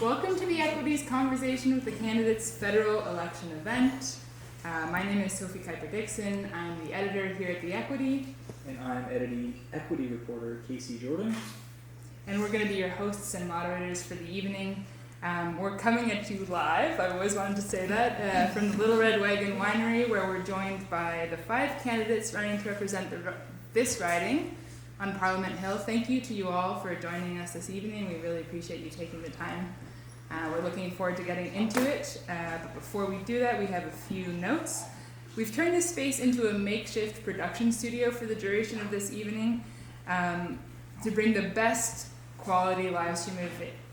Welcome to the Equities Conversation with the Candidates Federal Election event. My name is Sophie Kuiper-Dixon. I'm the editor here at the Equity. And I'm equity reporter Casey Jordan. And we're going to be your hosts and moderators for the evening. We're coming at you live, I always wanted to say that, from the Little Red Wagon Winery, where we're joined by the 5 candidates running to represent this riding on Parliament Hill. Thank you to you all for joining us this evening. We really appreciate you taking the time. We're looking forward to getting into it, but before we do that, we have a few notes. We've turned this space into a makeshift production studio for the duration of this evening to bring the best quality live stream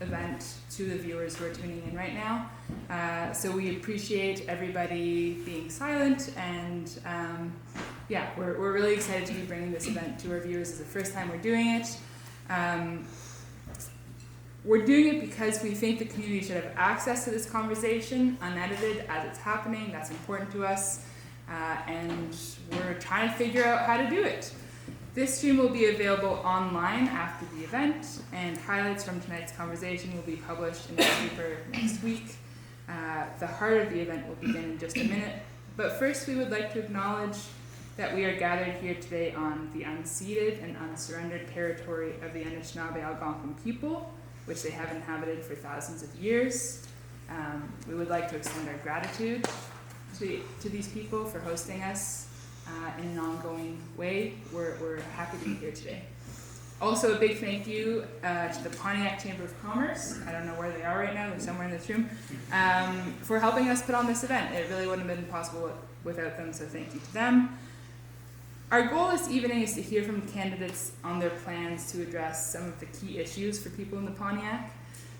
event to the viewers who are tuning in right now. So we appreciate everybody being silent, and we're really excited to be bringing this event to our viewers. It's the first time we're doing it. We're doing it because we think the community should have access to this conversation unedited as it's happening. That's important to us, and we're trying to figure out how to do it. This stream will be available online after the event, and highlights from tonight's conversation will be published in the paper next week. The heart of the event will begin in just a minute, but first we would like to acknowledge that we are gathered here today on the unceded and unsurrendered territory of the Anishinaabe Algonquin people, which they have inhabited for thousands of years. We would like to extend our gratitude to these people for hosting us in an ongoing way. We're happy to be here today. Also, a big thank you to the Pontiac Chamber of Commerce. I don't know where they are right now, they're somewhere in this room, for helping us put on this event. It really wouldn't have been possible without them, so thank you to them. Our goal this evening is to hear from candidates on their plans to address some of the key issues for people in the Pontiac,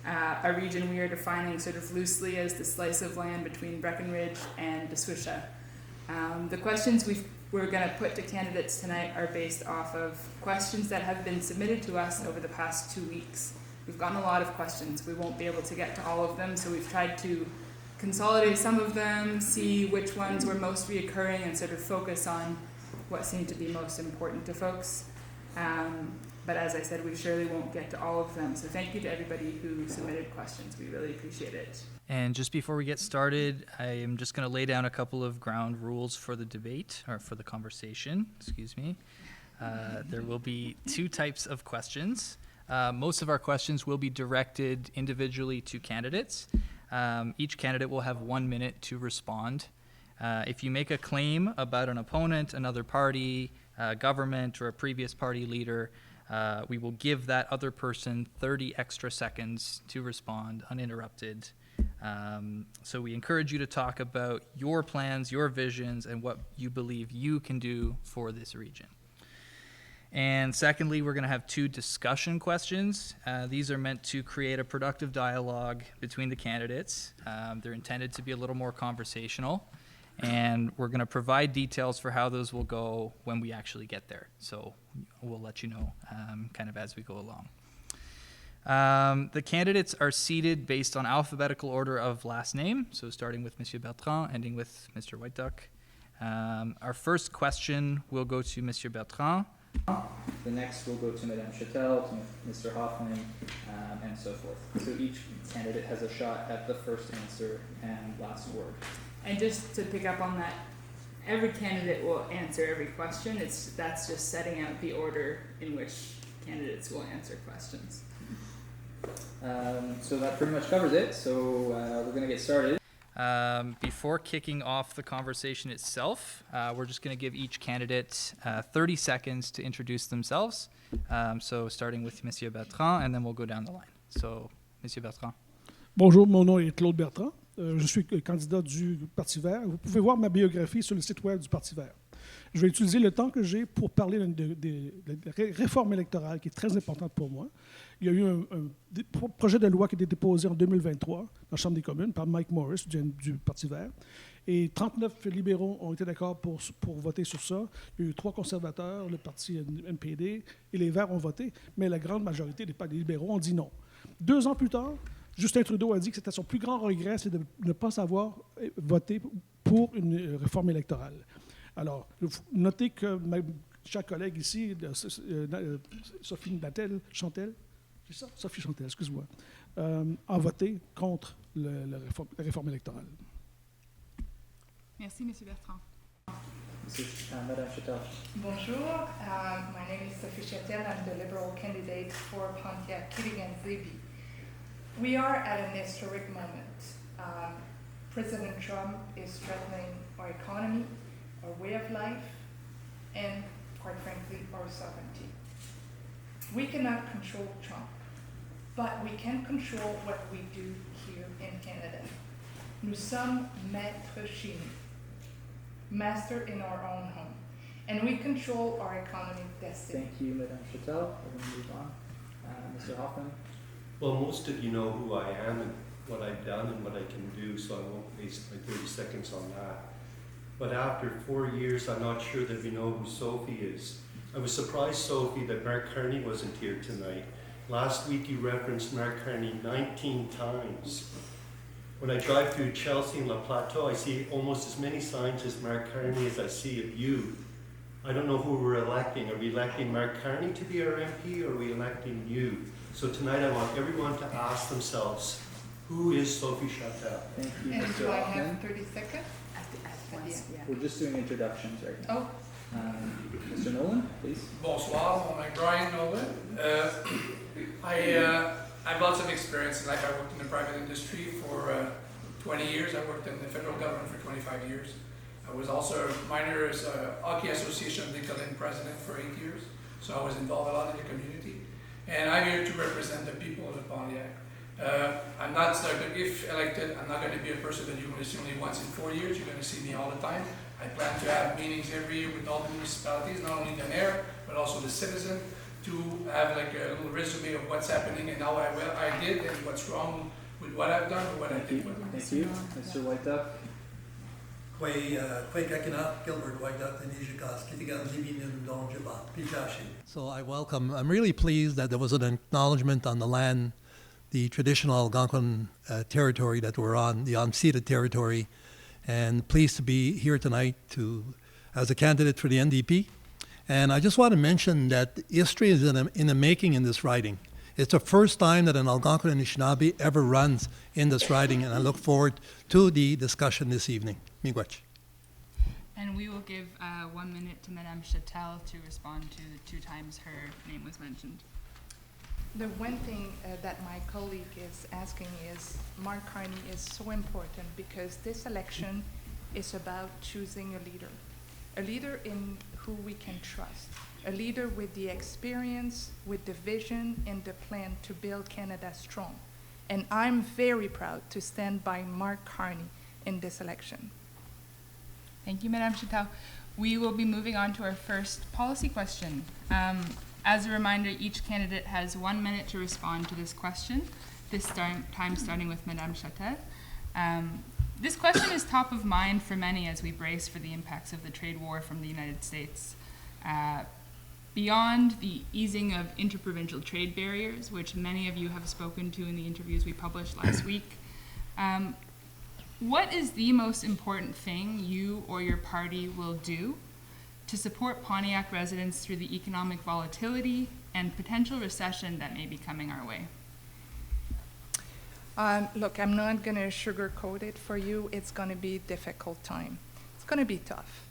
a region we are defining sort of loosely as the slice of land between Breckenridge and Deswisha. The questions we're going to put to candidates tonight are based off of questions that have been submitted to us over the past 2 weeks. We've gotten a lot of questions. We won't be able to get to all of them, so we've tried to consolidate some of them, see which ones were most reoccurring, and sort of focus on what seemed to be most important to folks. But as I said, we surely won't get to all of them. So thank you to everybody who submitted questions. We really appreciate it. And just before we get started, I am just going to lay down a couple of ground rules for the debate, or for the conversation, excuse me. There will be 2 types of questions. Most of our questions will be directed individually to candidates. Each candidate will have 1 minute to respond. If you make a claim about an opponent, another party, government, or a previous party leader, we will give that other person 30 extra seconds to respond uninterrupted. So we encourage you to talk about your plans, your visions, and what you believe you can do for this region. And secondly, we're going to have 2 discussion questions. These are meant to create a productive dialogue between the candidates. They're intended to be a little more conversational. And we're going to provide details for how those will go when we actually get there. So we'll let you know kind of as we go along. The candidates are seated based on alphabetical order of last name. So starting with Monsieur Bertrand, ending with Mr. White Duck. Our first question will go to Monsieur Bertrand. The next will go to Madame Chatel, to Mr. Hoffman, and so forth. So each candidate has a shot at the first answer and last word. And just to pick up on that, every candidate will answer every question. That's just setting out the order in which candidates will answer questions. So that pretty much covers it. So we're going to get started. Before kicking off the conversation itself, we're just going to give each candidate 30 seconds to introduce themselves. So starting with Monsieur Bertrand, and then we'll go down the line. So, Monsieur Bertrand. Bonjour, mon nom est Claude Bertrand. Je suis candidat du Parti vert. Vous pouvez voir ma biographie sur le site web du Parti vert. Je vais utiliser le temps que j'ai pour parler de la réforme électorale qui est très importante pour moi. Il y a eu un projet de loi qui a été déposé en 2023 dans la Chambre des communes par Mike Morris du Parti vert. Et 39 libéraux ont été d'accord pour voter sur ça. Il y a eu 3 conservateurs, le parti NPD et les Verts ont voté, mais la grande majorité des libéraux ont dit non. 2 ans plus tard, Justin Trudeau a dit que c'était son plus grand regret, c'est de ne pas savoir voter pour une réforme électorale. Alors, notez que ma chère collègue ici, Sophie Chantel, c'est ça, Sophie Chantel, excuse-moi, a voté contre la réforme électorale. Merci, Monsieur Bertrand. Madame Chatel. Bonjour, my name is Sophie Chatel. I'm the Liberal candidate for Pontiac-Kitigan Zibi. We are at an historic moment. President Trump is threatening our economy, our way of life, and quite frankly, our sovereignty. We cannot control Trump, but we can control what we do here in Canada. Nous sommes maîtres chez nous, master in our own home, and we control our economic destiny. Thank you, Madame Chatel. We're going to move on. Mr. Hoffman. Well, most of you know who I am and what I've done and what I can do, so I won't waste my 30 seconds on that. But after 4 years, I'm not sure that we know who Sophie is. I was surprised, Sophie, that Mark Carney wasn't here tonight. Last week you referenced Mark Carney 19 times. When I drive through Chelsea and La Plateau, I see almost as many signs as Mark Carney as I see of you. I don't know who we're electing. Are we electing Mark Carney to be our MP, or are we electing you? So tonight I want everyone to ask themselves, who is Sophie Chatel? Thank you, And Mr. do I Hoffman. have 30 seconds? Once, yeah. We're just doing introductions right now. Oh, Mr. Nolan, please. Bonsoir, mon nom est Brian Nolan. I have lots of experience in life. I worked in the private industry for 20 years. I worked in the federal government for 25 years. I was also a Miners Hockey Association of Nicolaine president for 8 years. So I was involved a lot in the community. And I'm here to represent the people of Pontiac. I'm not, if elected, I'm not going to be a person that you're going to see only once in 4 years. You're going to see me all the time. I plan to have meetings every year with all the municipalities, not only the mayor, but also the citizen, to have like a little resume of what's happening and how I did and what's wrong with what I've done or what I did with it. Thank you. Mr. White Duck. So I'm really pleased that there was an acknowledgement on the land, the traditional Algonquin territory that we're on, the unceded territory, and pleased to be here tonight as a candidate for the NDP. And I just want to mention that history is in the making in this riding. It's the first time that an Algonquin Anishinaabe ever runs in this riding, and I look forward to the discussion this evening. Miigwech. And we will give 1 minute to Madame Chatel to respond to the 2 times her name was mentioned. the one thing that my colleague is asking is, Mark Carney is so important because this election is about choosing a leader in who we can trust, a leader with the experience, with the vision and the plan to build Canada strong. And I'm very proud to stand by Mark Carney in this election. Thank you, Madame Chatel. We will be moving on to our first policy question. As a reminder, each candidate has 1 minute to respond to this question, this time starting with Madame Chatel. This question is top of mind for many as we brace for the impacts of the trade war from the United States. Beyond the easing of interprovincial trade barriers, which many of you have spoken to in the interviews we published last week, what is the most important thing you or your party will do to support Pontiac residents through the economic volatility and potential recession that may be coming our way? Look, I'm not going to sugarcoat it for you. It's going to be a difficult time. It's going to be tough.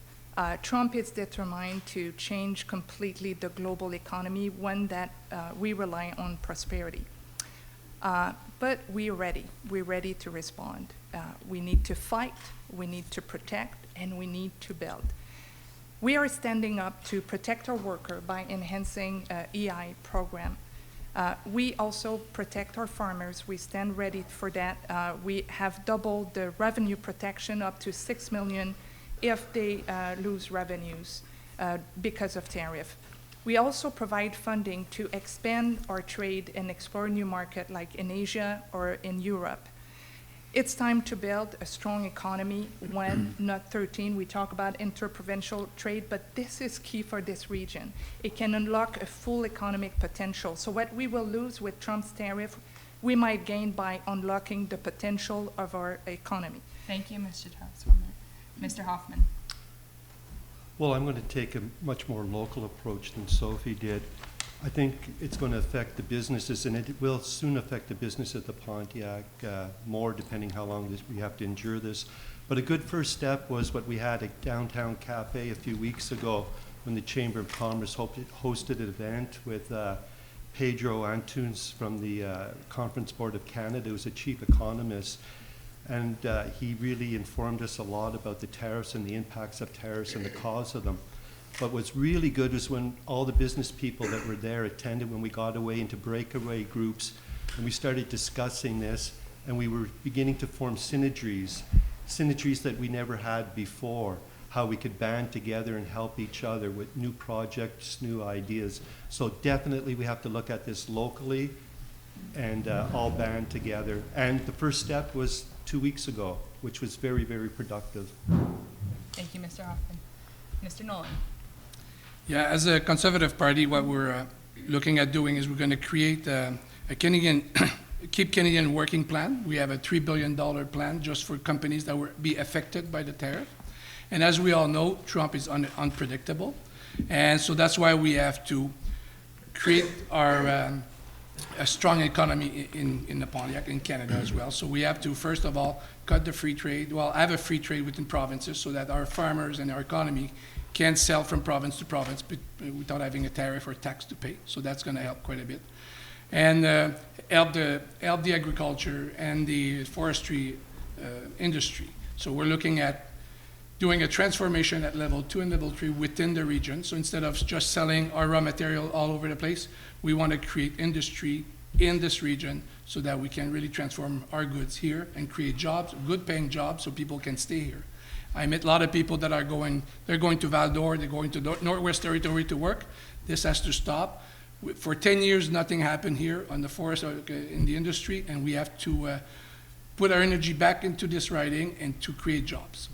Trump is determined to change completely the global economy, one that we rely on prosperity. But we're ready. We're ready to respond. We need to fight, we need to protect, and we need to build. We are standing up to protect our worker by enhancing EI program. We also protect our farmers. We stand ready for that. We have doubled the revenue protection up to $6 million if they lose revenues because of tariff. We also provide funding to expand our trade and explore new markets like in Asia or in Europe. It's time to build a strong economy, one, not 13. We talk about interprovincial trade, but this is key for this region. It can unlock a full economic potential. So what we will lose with Trump's tariff, we might gain by unlocking the potential of our economy. Thank you, Mr. Chatel. Mr. Hoffman. Well, I'm going to take a much more local approach than Sophie did. I think it's going to affect the businesses, and it will soon affect the business at the Pontiac more, depending how long we have to endure this. But a good first step was what we had at Downtown Cafe a few weeks ago when the Chamber of Commerce hosted an event with Pedro Antunes from the Conference Board of Canada, who's a chief economist. And he really informed us a lot about the tariffs and the impacts of tariffs and the cause of them. But what's really good was when all the business people that were there attended, when we got away into breakaway groups, and we started discussing this, and we were beginning to form synergies that we never had before, how we could band together and help each other with new projects, new ideas. So definitely we have to look at this locally and all band together. And the first step was 2 weeks ago, which was very, very productive. Thank you, Mr. Hoffman. Mr. Nolan. Yeah, as a Conservative Party, what we're looking at doing is we're going to create a Canadian, Keep Canadian working plan. We have a $3 billion plan just for companies that will be affected by the tariff. And as we all know, Trump is unpredictable. And so that's why we have to create our a strong economy in the Pontiac, in Canada as well. So we have to, first of all, cut the free trade, have a free trade within provinces so that our farmers and our economy can sell from province to province without having a tariff or tax to pay. So that's going to help quite a bit. And help the agriculture and the forestry industry. So we're looking at doing a transformation at level 2 and level 3 within the region. So instead of just selling our raw material all over the place, we want to create industry in this region so that we can really transform our goods here and create jobs, good paying jobs, so people can stay here. I met a lot of people that are going to Val-d'Or, they're going to Northwest Territory to work. This has to stop. For 10 years, nothing happened here on the forest in the industry, and we have to put our energy back into this riding and to create jobs.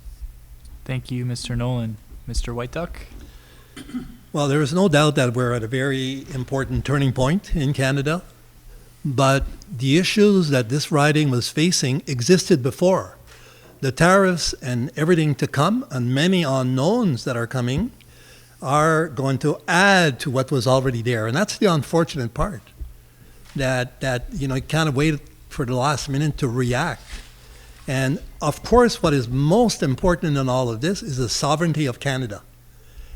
Thank you, Mr. Nolan. Mr. White Duck? Well, there is no doubt that we're at a very important turning point in Canada, but the issues that this riding was facing existed before. The tariffs and everything to come, and many unknowns that are coming, are going to add to what was already there. And that's the unfortunate part, that you kind of waited for the last minute to react. And of course, what is most important in all of this is the sovereignty of Canada.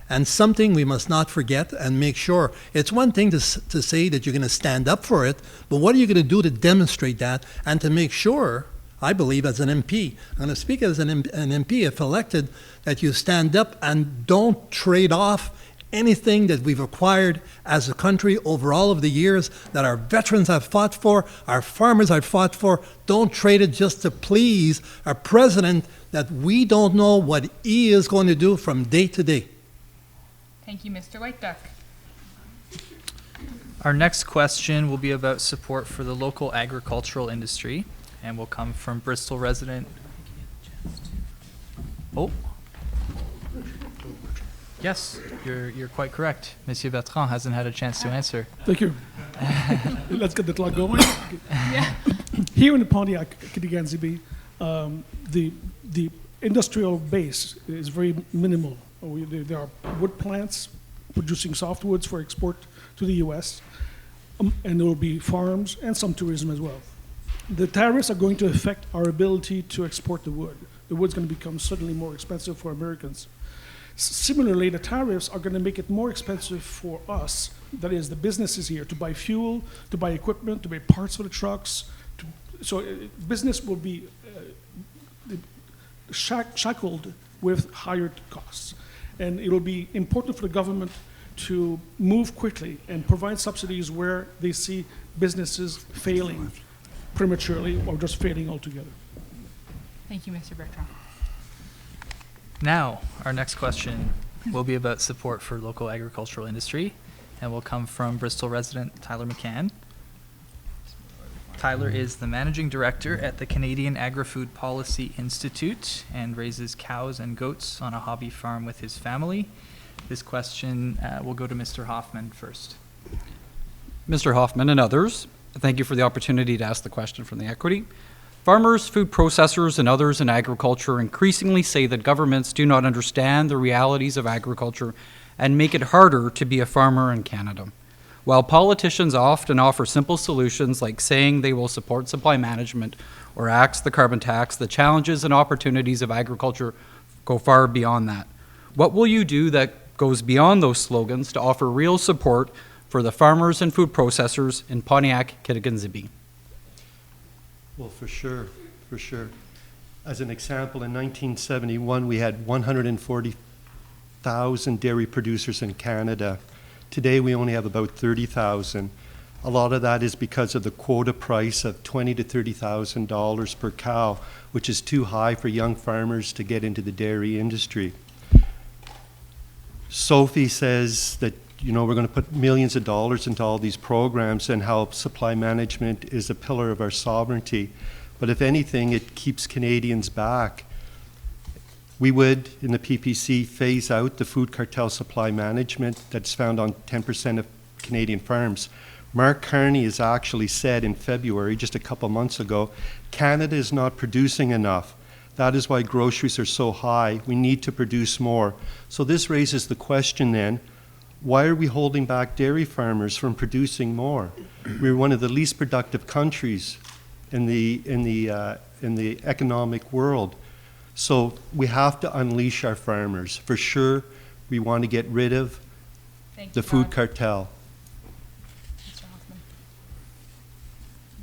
And something we must not forget and make sure. It's one thing to say that you're going to stand up for it, but what are you going to do to demonstrate that and to make sure, I believe as an MP, I'm going to speak as an MP if elected, that you stand up and don't trade off anything that we've acquired as a country over all of the years that our veterans have fought for, our farmers have fought for. Don't trade it just to please a president that we don't know what he is going to do from day to day. Thank you, Mr. White Duck. Our next question will be about support for the local agricultural industry and will come from Bristol resident. Oh. Yes, you're quite correct. Monsieur Bertrand hasn't had a chance to answer. Thank you. Let's get the clock going. Yeah. Here in the Pontiac-Kitigan Zibi, the industrial base is very minimal. There are wood plants producing softwoods for export to the U.S., and there will be farms and some tourism as well. The tariffs are going to affect our ability to export the wood. The wood's going to become suddenly more expensive for Americans. Similarly, the tariffs are going to make it more expensive for us, that is, the businesses here, to buy fuel, to buy equipment, to buy parts for the trucks. So business will be shackled with higher costs. And it will be important for the government to move quickly and provide subsidies where they see businesses failing prematurely or just failing altogether. Thank you, Mr. Bertrand. Now, our next question will be about support for local agricultural industry and will come from Bristol resident Tyler McCann. Tyler is the managing director at the Canadian Agri-Food Policy Institute and raises cows and goats on a hobby farm with his family. This question will go to Mr. Hoffman first. Mr. Hoffman and others, thank you for the opportunity to ask the question from the equity. Farmers, food processors, and others in agriculture increasingly say that governments do not understand the realities of agriculture and make it harder to be a farmer in Canada. While politicians often offer simple solutions like saying they will support supply management or axe the carbon tax, the challenges and opportunities of agriculture go far beyond that. What will you do that goes beyond those slogans to offer real support for the farmers and food processors in Pontiac-Kitigan Zibi? Well, for sure. As an example, in 1971, we had 140,000 dairy producers in Canada. Today, we only have about 30,000. A lot of that is because of the quota price of $20,000 to $30,000 per cow, which is too high for young farmers to get into the dairy industry. Sophie says that, you know, we're going to put millions of dollars into all these programs and how supply management is a pillar of our sovereignty. But if anything, it keeps Canadians back. We would, in the PPC, phase out the food cartel supply management that's found on 10% of Canadian farms. Mark Carney has actually said in February, just a couple months ago, Canada is not producing enough. That is why groceries are so high. We need to produce more. So this raises the question then, why are we holding back dairy farmers from producing more? We're one of the least productive countries in the economic world. So we have to unleash our farmers. For sure, we want to get rid of the food cartel. Mr. Hoffman.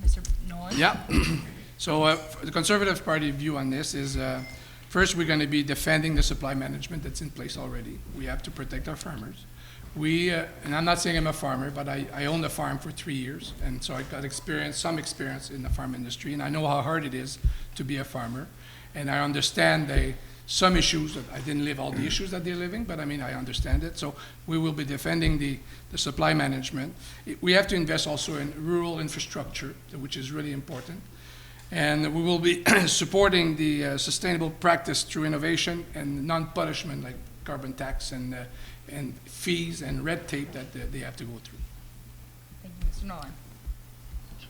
Mr. Nolan? Yeah. So the Conservative Party view on this is, first, we're going to be defending the supply management that's in place already. We have to protect our farmers. And I'm not saying I'm a farmer, but I owned a farm for 3 years, and so I got some experience in the farm industry, and I know how hard it is to be a farmer, and I understand some issues. That I didn't live all the issues that they're living, but I mean, I understand it. So we will be defending the supply management. We have to invest also in rural infrastructure, which is really important. And we will be supporting the sustainable practice through innovation and non-punishment, like carbon tax and fees and red tape that they have to go through. Thank you, Mr. Nolan.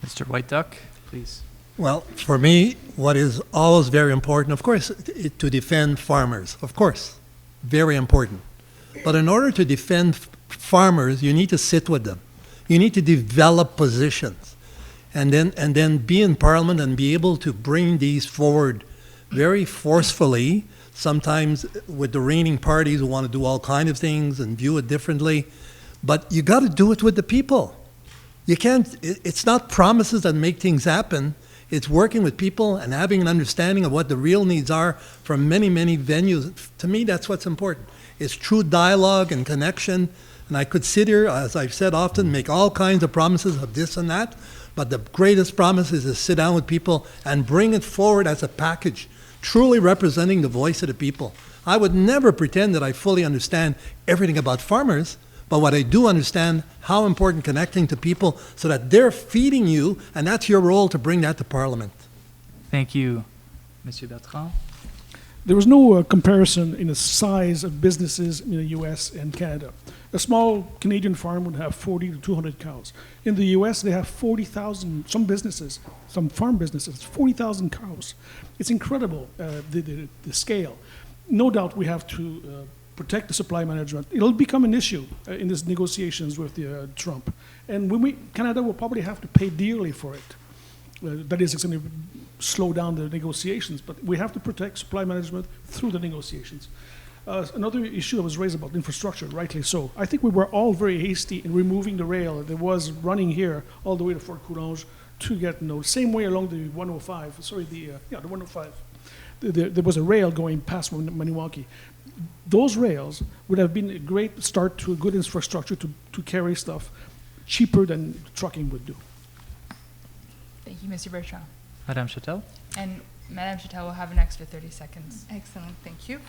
Mr. White Duck, please. Well, for me, what is always very important, of course, to defend farmers, of course, very important. But in order to defend farmers, you need to sit with them. You need to develop positions. And then be in Parliament and be able to bring these forward very forcefully, sometimes with the reigning parties who want to do all kinds of things and view it differently. But you got to do it with the people. You can't, it's not promises that make things happen. It's working with people and having an understanding of what the real needs are from many, many venues. To me, that's what's important. It's true dialogue and connection. And I could sit here, as I've said often, make all kinds of promises of this and that. But the greatest promise is to sit down with people and bring it forward as a package, truly representing the voice of the people. I would never pretend that I fully understand everything about farmers, but what I do understand, how important connecting to people so that they're feeding you, and that's your role to bring that to Parliament. Thank you. Monsieur Bertrand? There was no comparison in the size of businesses in the U.S. and Canada. A small Canadian farm would have 40 to 200 cows. In the U.S., they have 40,000, some businesses, some farm businesses, 40,000 cows. It's incredible, the scale. No doubt we have to protect the supply management. It'll become an issue in these negotiations with Trump. And Canada will probably have to pay dearly for it. That is, it's going to slow down the negotiations, but we have to protect supply management through the negotiations. Another issue that was raised about infrastructure, rightly so. I think we were all very hasty in removing the rail that was running here all the way to Fort Coulonge to get, same way along the 105, the 105. There was a rail going past Maniwaki. Those rails would have been a great start to a good infrastructure to carry stuff cheaper than trucking would do. Thank you, Mr. Bertrand. Madame Chatel? And Madame Chatel will have an extra 30 seconds. Excellent, thank you.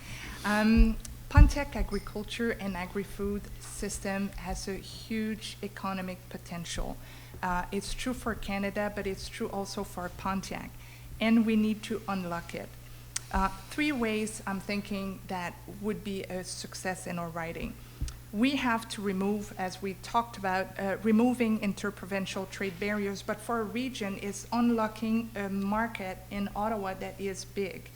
Pontiac agriculture and agri-food system has a huge economic potential. It's true for Canada, but it's true also for Pontiac, and we need to unlock it. 3 ways I'm thinking that would be a success in our writing. We have to remove, as we talked about, removing interprovincial trade barriers, but for a region is unlocking a market in Ottawa that is big.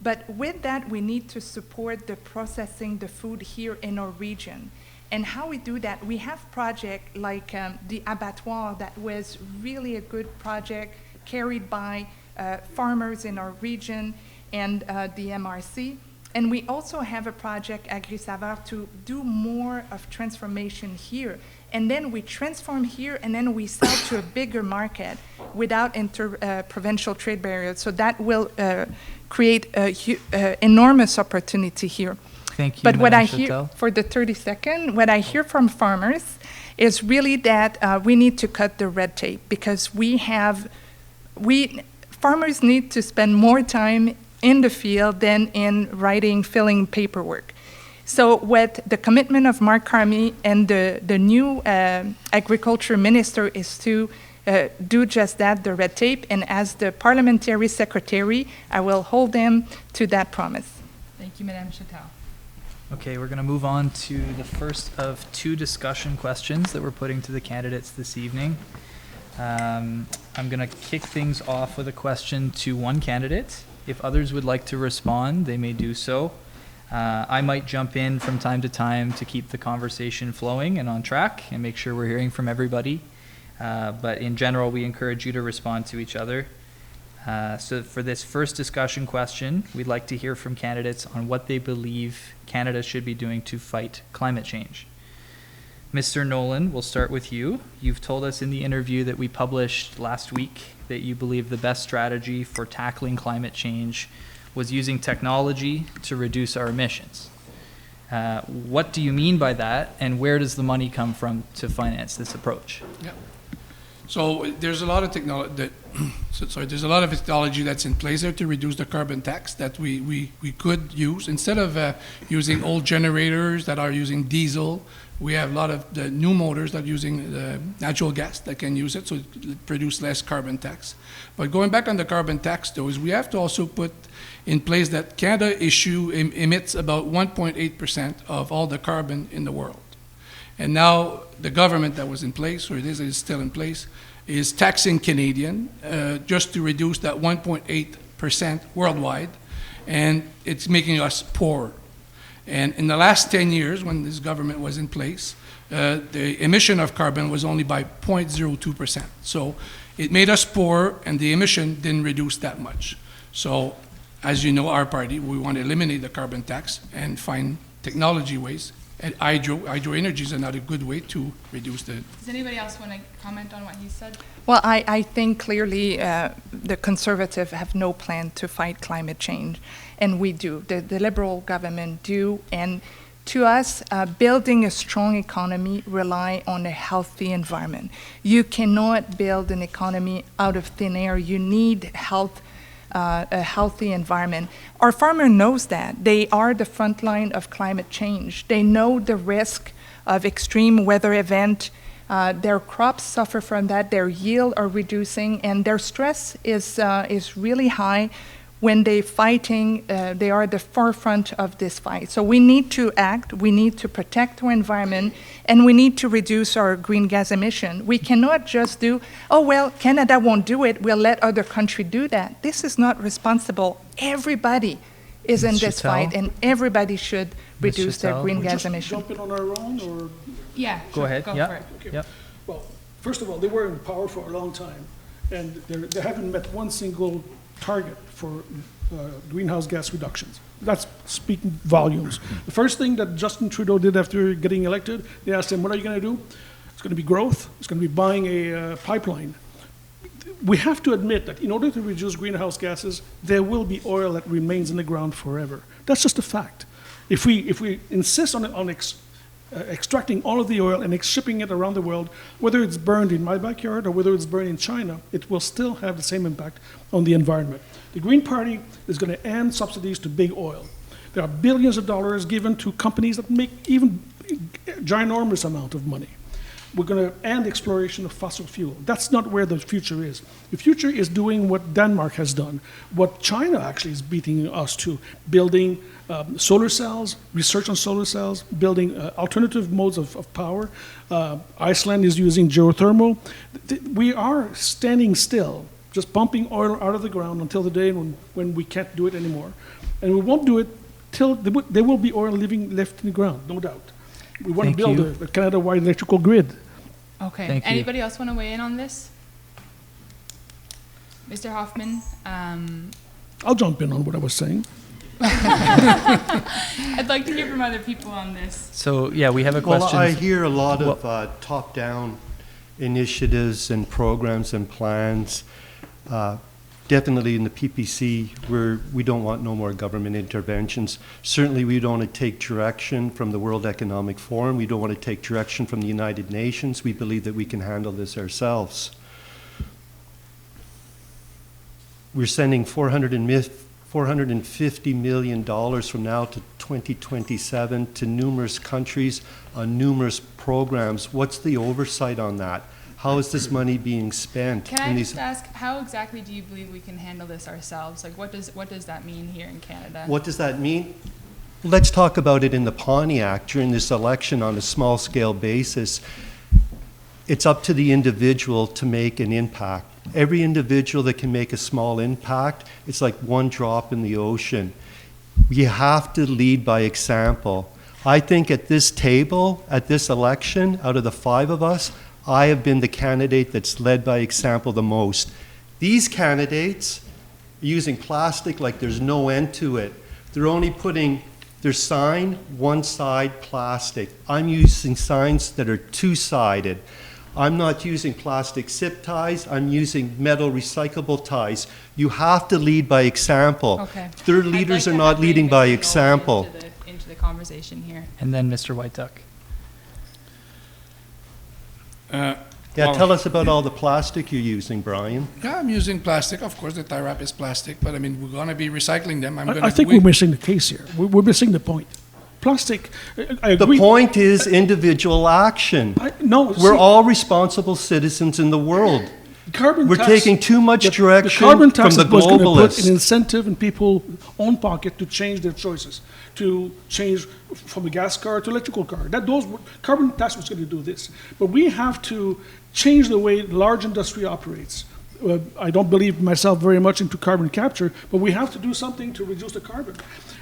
But with that, we need to support the processing the food here in our region. And how we do that, we have projects like the abattoir that was really a good project carried by farmers in our region and the MRC. And we also have a project, AgriSaveur, to do more of transformation here. And then we transform here, and then we sell to a bigger market without provincial trade barriers. So that will create an enormous opportunity here. Thank you, But what Madame I hear, Chatel. for the 30-second, what I hear from farmers is really that we need to cut the red tape, because farmers need to spend more time in the field than in filling paperwork. So what the commitment of Mark Carmi and the new agriculture minister is to do just that, the red tape, and as the parliamentary secretary, I will hold them to that promise. Thank you, Madame Chatel. Okay, we're going to move on to the first of two discussion questions that we're putting to the candidates this evening. I'm going to kick things off with a question to one candidate. If others would like to respond, they may do so. I might jump in from time to time to keep the conversation flowing and on track and make sure we're hearing from everybody. But in general, we encourage you to respond to each other. So for this first discussion question, we'd like to hear from candidates on what they believe Canada should be doing to fight climate change. Mr. Nolan, we'll start with you. You've told us in the interview that we published last week that you believe the best strategy for tackling climate change was using technology to reduce our emissions. What do you mean by that, and where does the money come from to finance this approach? Yeah. So there's a lot of technology there's a lot of technology that's in place there to reduce the carbon tax that we could use. Instead of using old generators that are using diesel, we have a lot of the new motors that are using natural gas that can use it, so it produce less carbon tax. But going back on the carbon tax, though, is we have to also put in place that Canada emits about 1.8% of all the carbon in the world. And now the government that was in place, or it is still in place, is taxing Canadian just to reduce that 1.8% worldwide, and it's making us poorer. And in the last 10 years, when this government was in place, the emission of carbon was only by 0.02%. So it made us poorer, and the emission didn't reduce that much. So, as you know, our party, we want to eliminate the carbon tax and find technology ways. And hydro energy is another good way to reduce the... Does anybody else want to comment on what he said? Well, I think clearly the Conservatives have no plan to fight climate change, and we do. The Liberal government do, and to us, building a strong economy rely on a healthy environment. You cannot build an economy out of thin air. You need a healthy environment. Our farmer knows that. They are the front line of climate change. They know the risk of extreme weather event. Their crops suffer from that. Their yield are reducing, and their stress is really high when they're fighting. They are the forefront of this fight. So we need to act. We need to protect our environment, and we need to reduce our green gas emission. We cannot just do, oh, well, Canada won't do it. We'll let other countries do that. This is not responsible. Everybody is in this fight, and everybody should reduce their green gas emission. Jump in on our own, or? Yeah, Go ahead. Go Yep. for it. Okay. Yep. Well, first of all, they were in power for a long time, and they haven't met one single target for greenhouse gas reductions. That's speaking volumes. The first thing that Justin Trudeau did after getting elected, they asked him, what are you going to do? It's going to be growth. It's going to be buying a pipeline. We have to admit that in order to reduce greenhouse gases, there will be oil that remains in the ground forever. That's just a fact. If we insist on extracting all of the oil and shipping it around the world, whether it's burned in my backyard or whether it's burned in China, it will still have the same impact on the environment. The Green Party is going to end subsidies to big oil. There are billions of dollars given to companies that make even ginormous amount of money. We're going to end exploration of fossil fuel. That's not where the future is. The future is doing what Denmark has done, what China actually is beating us to, building solar cells, research on solar cells, building alternative modes of power. Iceland is using geothermal. We are standing still, just pumping oil out of the ground until the day when we can't do it anymore. And we won't do it till there will be oil left in the ground, no doubt. We want to Thank build you. a Canada-wide electrical grid. Okay. Thank you. Anybody else want to weigh in on this? Mr. Hoffman, I'll jump in on what I was saying. I'd like to hear from other people on this. So, yeah, we have a Well, question. I hear a lot of top-down initiatives and programs and plans. Definitely in the PPC, we don't want no more government interventions. Certainly, we don't want to take direction from the World Economic Forum. We don't want to take direction from the United Nations. We believe that we can handle this ourselves. We're sending $450 million from now to 2027 to numerous countries on numerous programs. What's the oversight on that? How is this money being spent? Can I just ask, how exactly do you believe we can handle this ourselves? Like, what does that mean here in Canada? What does that mean? Let's talk about it in the Pontiac during this election on a small-scale basis. It's up to the individual to make an impact. Every individual that can make a small impact, it's like one drop in the ocean. You have to lead by example. I think at this table, at this election, out of the 5 of us, I have been the candidate that's led by example the most. These candidates are using plastic like there's no end to it. They're only putting their sign one side plastic. I'm using signs that are two-sided. I'm not using plastic zip ties. I'm using metal recyclable ties. You have to lead by example. Okay. Their leaders are not leading by example. Into the conversation here. And then Mr. White Duck. Yeah, Well- tell us about all the plastic you're using, Brian. Yeah, I'm using plastic. Of course, the tie wrap is plastic, but I mean, we're going to be recycling them. I think we're missing the case here. We're missing the point. Plastic, I The agree. point is individual action. No, We're see, all responsible citizens in the world. carbon We're tax- taking too much the direction carbon from tax the was going to put an globalists. incentive in people's own pocket to change their choices, to change from a gas car to electrical car. Carbon tax was going to do this. But we have to change the way large industry operates. I don't believe myself very much into carbon capture, but we have to do something to reduce the carbon.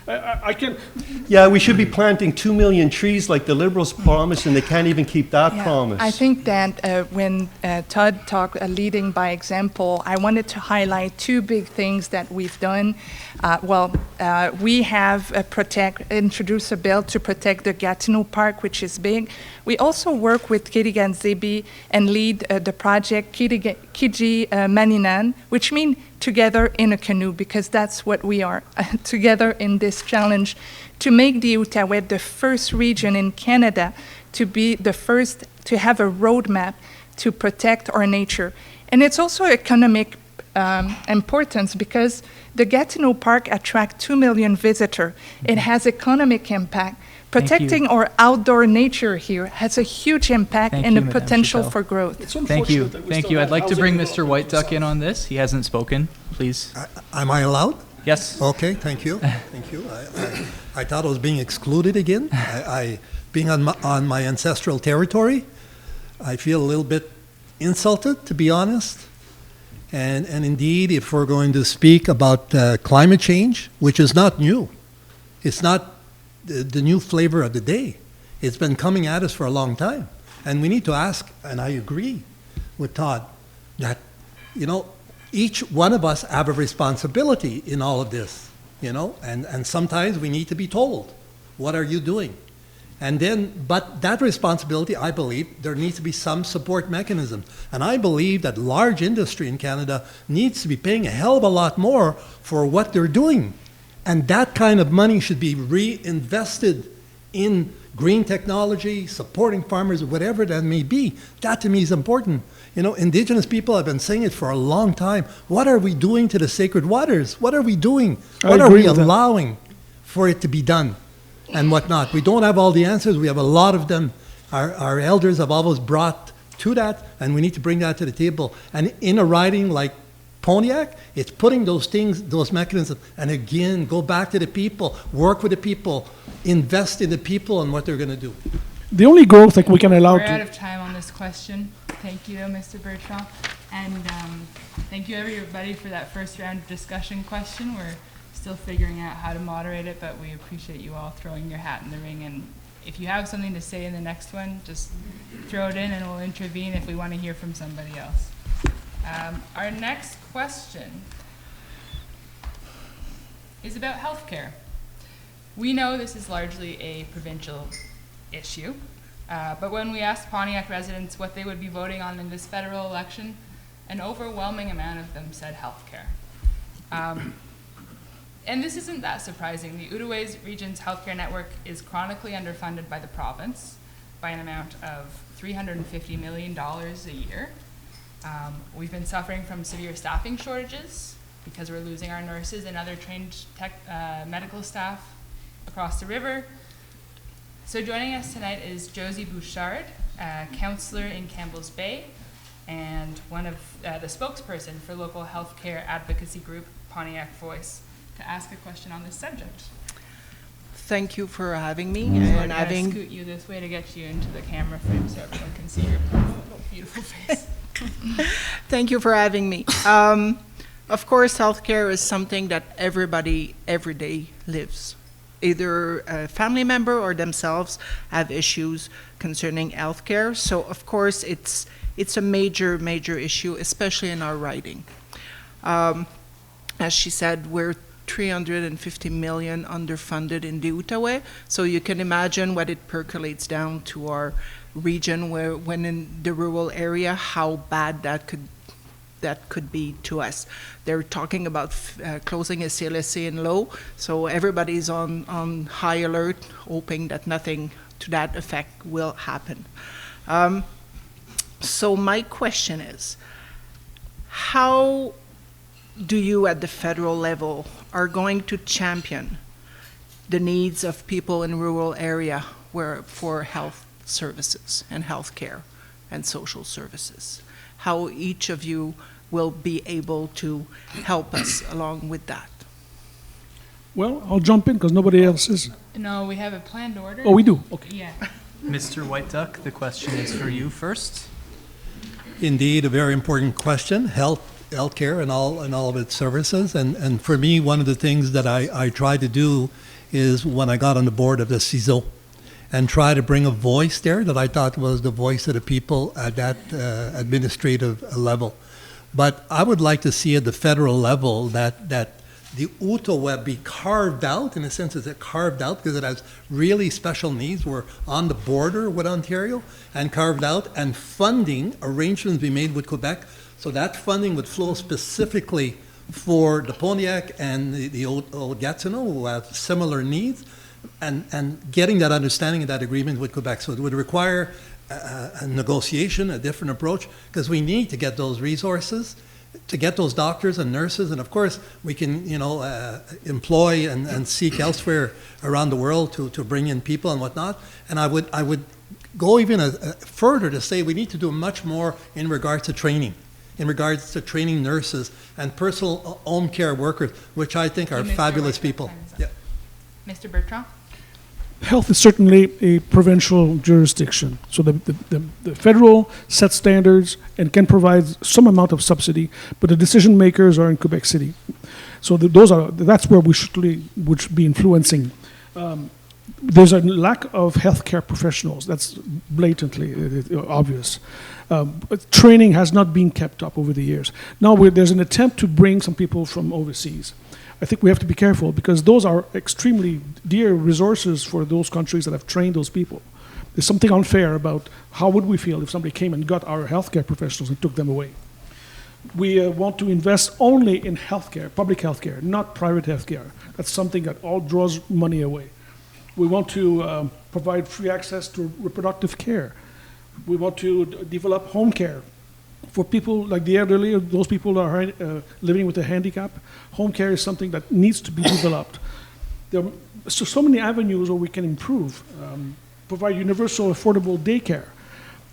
I can, Yeah, we should be planting 2 million trees like the Liberals promised, and they can't even keep that Yeah, promise. I think that when Todd talked leading by example, I wanted to highlight 2 big things that we've done. We have introduced a bill to protect the Gatineau Park, which is big. We also work with Kitigan Zibi and lead the project Kiji Maninan, which means together in a canoe, because that's what we are, together in this challenge, to make the Outaouais the first region in Canada to be the first to have a roadmap to protect our nature. And it's also economic importance because the Gatineau Park attracts 2 million visitors. It has economic impact. Protecting our outdoor nature here has a huge impact Thank and you, the Madame potential Chatel. for growth. it's Thank you. unfortunate that we Thank still you. I'd have like to housing bring Mr. development White Duck in south. on this. He hasn't spoken. Please. Am I allowed? Yes. Okay, thank you. Thank you. I thought I was being excluded again. Being on my ancestral territory, I feel a little bit insulted, to be honest. And indeed, if we're going to speak about climate change, which is not new, it's not the new flavor of the day. It's been coming at us for a long time. And we need to ask, and I agree with Todd, that, each one of us have a responsibility in all of this, and sometimes we need to be told, what are you doing? And then, but that responsibility, I believe, there needs to be some support mechanism. And I believe that large industry in Canada needs to be paying a hell of a lot more for what they're doing. And that kind of money should be reinvested in green technology, supporting farmers, whatever that may be. That to me is important. Indigenous people have been saying it for a long time. What are we doing to the sacred waters? What are we doing? What are we allowing for it to be done? And whatnot. We don't have all the answers. We have a lot of them. Our elders have always brought to that, and we need to bring that to the table. And in a riding like Pontiac, it's putting those things, those mechanisms, and again, go back to the people, work with the people, invest in the people and what they're going to do. The only growth that we can allow We're out to, of time on this question. Thank you, Mr. Bertrand. And thank you, everybody, for that first round of discussion question. We're still figuring out how to moderate it, but we appreciate you all throwing your hat in the ring and if you have something to say in the next one, just throw it in and we'll intervene if we want to hear from somebody else. Our next question is about healthcare. We know this is largely a provincial issue, but when we asked Pontiac residents what they would be voting on in this federal election, an overwhelming amount of them said healthcare. And this isn't that surprising. The Outaouais Region's healthcare network is chronically underfunded by the province by an amount of $350 million a year. We've been suffering from severe staffing shortages because we're losing our nurses and other trained medical staff across the river. So joining us tonight is Josie Bouchard, counselor in Campbell's Bay, and one of the spokesperson for local healthcare advocacy group Pontiac Voice, to ask a question on this subject. Thank you for having me. So And I'm gonna scoot you this way to get you into the camera frame so everyone can see your beautiful face. Thank you for having me. Of course, healthcare is something that everybody every day lives. Either a family member or themselves have issues concerning healthcare. So of course, it's a major issue, especially in our riding. As she said, we're 350 million underfunded in the Outaouais, so you can imagine what it percolates down to our region, when in the rural area, how bad that could be to us. They're talking about closing a CLSC in Low, so everybody's on high alert, hoping that nothing to that effect will happen. So my question is, how do you at the federal level are going to champion the needs of people in rural area for health services and health care and social services? How each of you will be able to help us along with that? Well, I'll jump in because nobody else is. No, we have a planned order. Oh, we do? Okay. Yeah. Mr. White Duck, the question is for you first. Indeed, a very important question. Healthcare and all of its services. And for me, one of the things that I tried to do is when I got on the board of the CISO and try to bring a voice there that I thought was the voice of the people at that administrative level. But I would like to see at the federal level that the Outaouais be carved out, in a sense it's carved out because it has really special needs. We're on the border with Ontario and carved out, and funding arrangements be made with Quebec. So that funding would flow specifically for the Pontiac and the old Gatineau, who have similar needs, and getting that understanding of that agreement with Quebec. So it would require a negotiation, a different approach, because we need to get those resources, to get those doctors and nurses, and of course we can, employ and seek elsewhere around the world to bring in people and whatnot. And I would go even further to say we need to do much more in regards to training. In regards to training nurses and personal home care workers, which I think are fabulous people. Yeah. Mr. Bertrand? Health is certainly a provincial jurisdiction. So the federal sets standards and can provide some amount of subsidy, but the decision makers are in Quebec City. So that's where we should be influencing. There's a lack of healthcare professionals. That's blatantly obvious. Training has not been kept up over the years. Now there's an attempt to bring some people from overseas. I think we have to be careful because those are extremely dear resources for those countries that have trained those people. There's something unfair about how would we feel if somebody came and got our healthcare professionals and took them away. We want to invest only in healthcare, public healthcare, not private healthcare. That's something that all draws money away. We want to provide free access to reproductive care. We want to develop home care for people like the elderly, or those people that are living with a handicap. Home care is something that needs to be developed. There are so many avenues where we can improve. Provide universal, affordable daycare.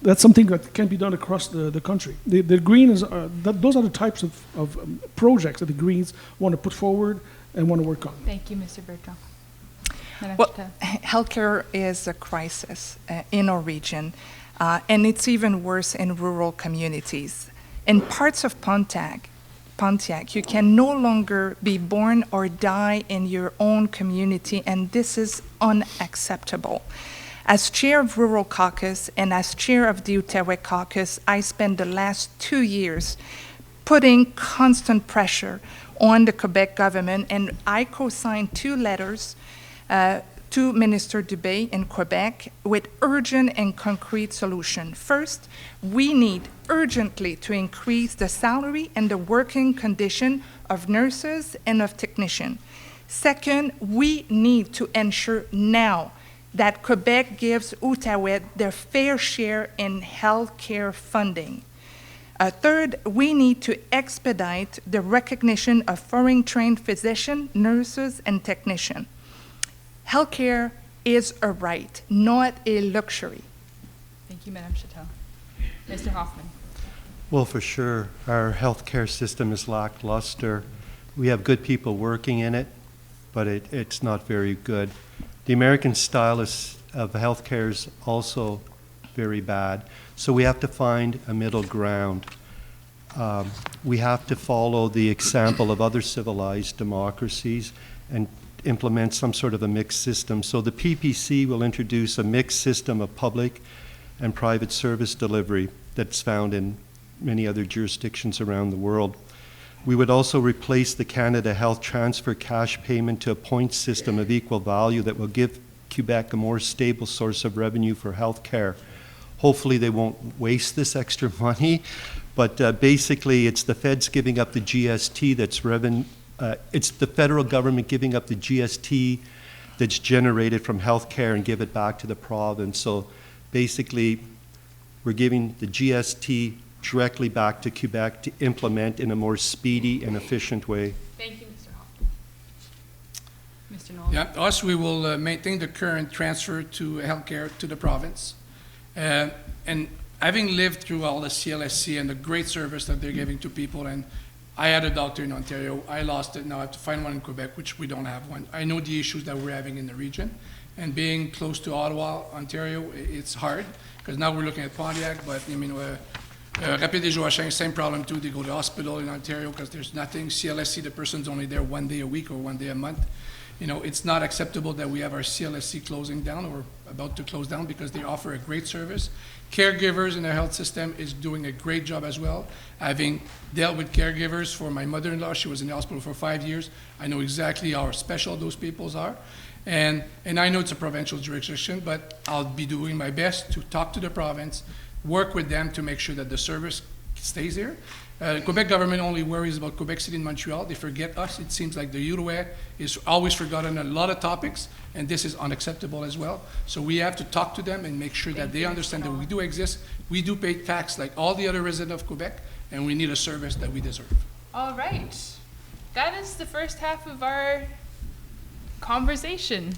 That's something that can be done across the country. The Greens, those are the types of projects that the Greens want to put forward and want to work on. Thank you, Mr. Bertrand. Well, healthcare is a crisis in our region, and it's even worse in rural communities. In parts of Pontiac, you can no longer be born or die in your own community, and this is unacceptable. As chair of Rural Caucus and as chair of the Outaouais Caucus, I spent the last 2 years putting constant pressure on the Quebec government, and I co-signed 2 letters to Minister Dubé in Quebec with urgent and concrete solutions. First, we need urgently to increase the salary and the working condition of nurses and of technicians. Second, we need to ensure now that Quebec gives Outaouais their fair share in health care funding. Third, we need to expedite the recognition of foreign-trained physicians, nurses, and technicians. Healthcare is a right, not a luxury. Thank you, Madame Chatel. Mr. Hoffman. Well, for sure, our healthcare system is lackluster. We have good people working in it, but it's not very good. The American style of healthcare is also very bad. So we have to find a middle ground. We have to follow the example of other civilized democracies and implement some sort of a mixed system. So the PPC will introduce a mixed system of public and private service delivery that's found in many other jurisdictions around the world. We would also replace the Canada Health Transfer cash payment to a point system of equal value that will give Quebec a more stable source of revenue for health care. Hopefully they won't waste this extra money, but basically it's the feds giving up the GST it's the federal government giving up the GST that's generated from healthcare and give it back to the province. So basically we're giving the GST directly back to Quebec to implement in a more speedy and efficient way. Thank you, Mr. Hoffman. Mr. Nolan. Yeah, us, we will maintain the current transfer to healthcare to the province. And having lived through all the CLSC and the great service that they're giving to people, and I had a doctor in Ontario, I lost it, now I have to find one in Quebec, which we don't have one. I know the issues that we're having in the region, and being close to Ottawa, Ontario, it's hard, because now we're looking at Pontiac, but I mean, Rapid des Joachim, same problem too. They go to the hospital in Ontario because there's nothing. CLSC, the person's only there 1 day a week or 1 day a month. You know, it's not acceptable that we have our CLSC closing down or about to close down because they offer a great service. Caregivers in the health system is doing a great job as well. Having dealt with caregivers for my mother-in-law, she was in the hospital for 5 years. I know exactly how special those people are. And I know it's a provincial jurisdiction, but I'll be doing my best to talk to the province, work with them to make sure that the service stays here. Quebec government only worries about Quebec City and Montreal. They forget us. It seems like the Outaouais is always forgotten on a lot of topics, and this is unacceptable as well. So we have to talk to them and make sure that they understand that we do exist. We do pay tax like all the other residents of Quebec, and we need a service that we deserve. All right. That is the first half of our conversation.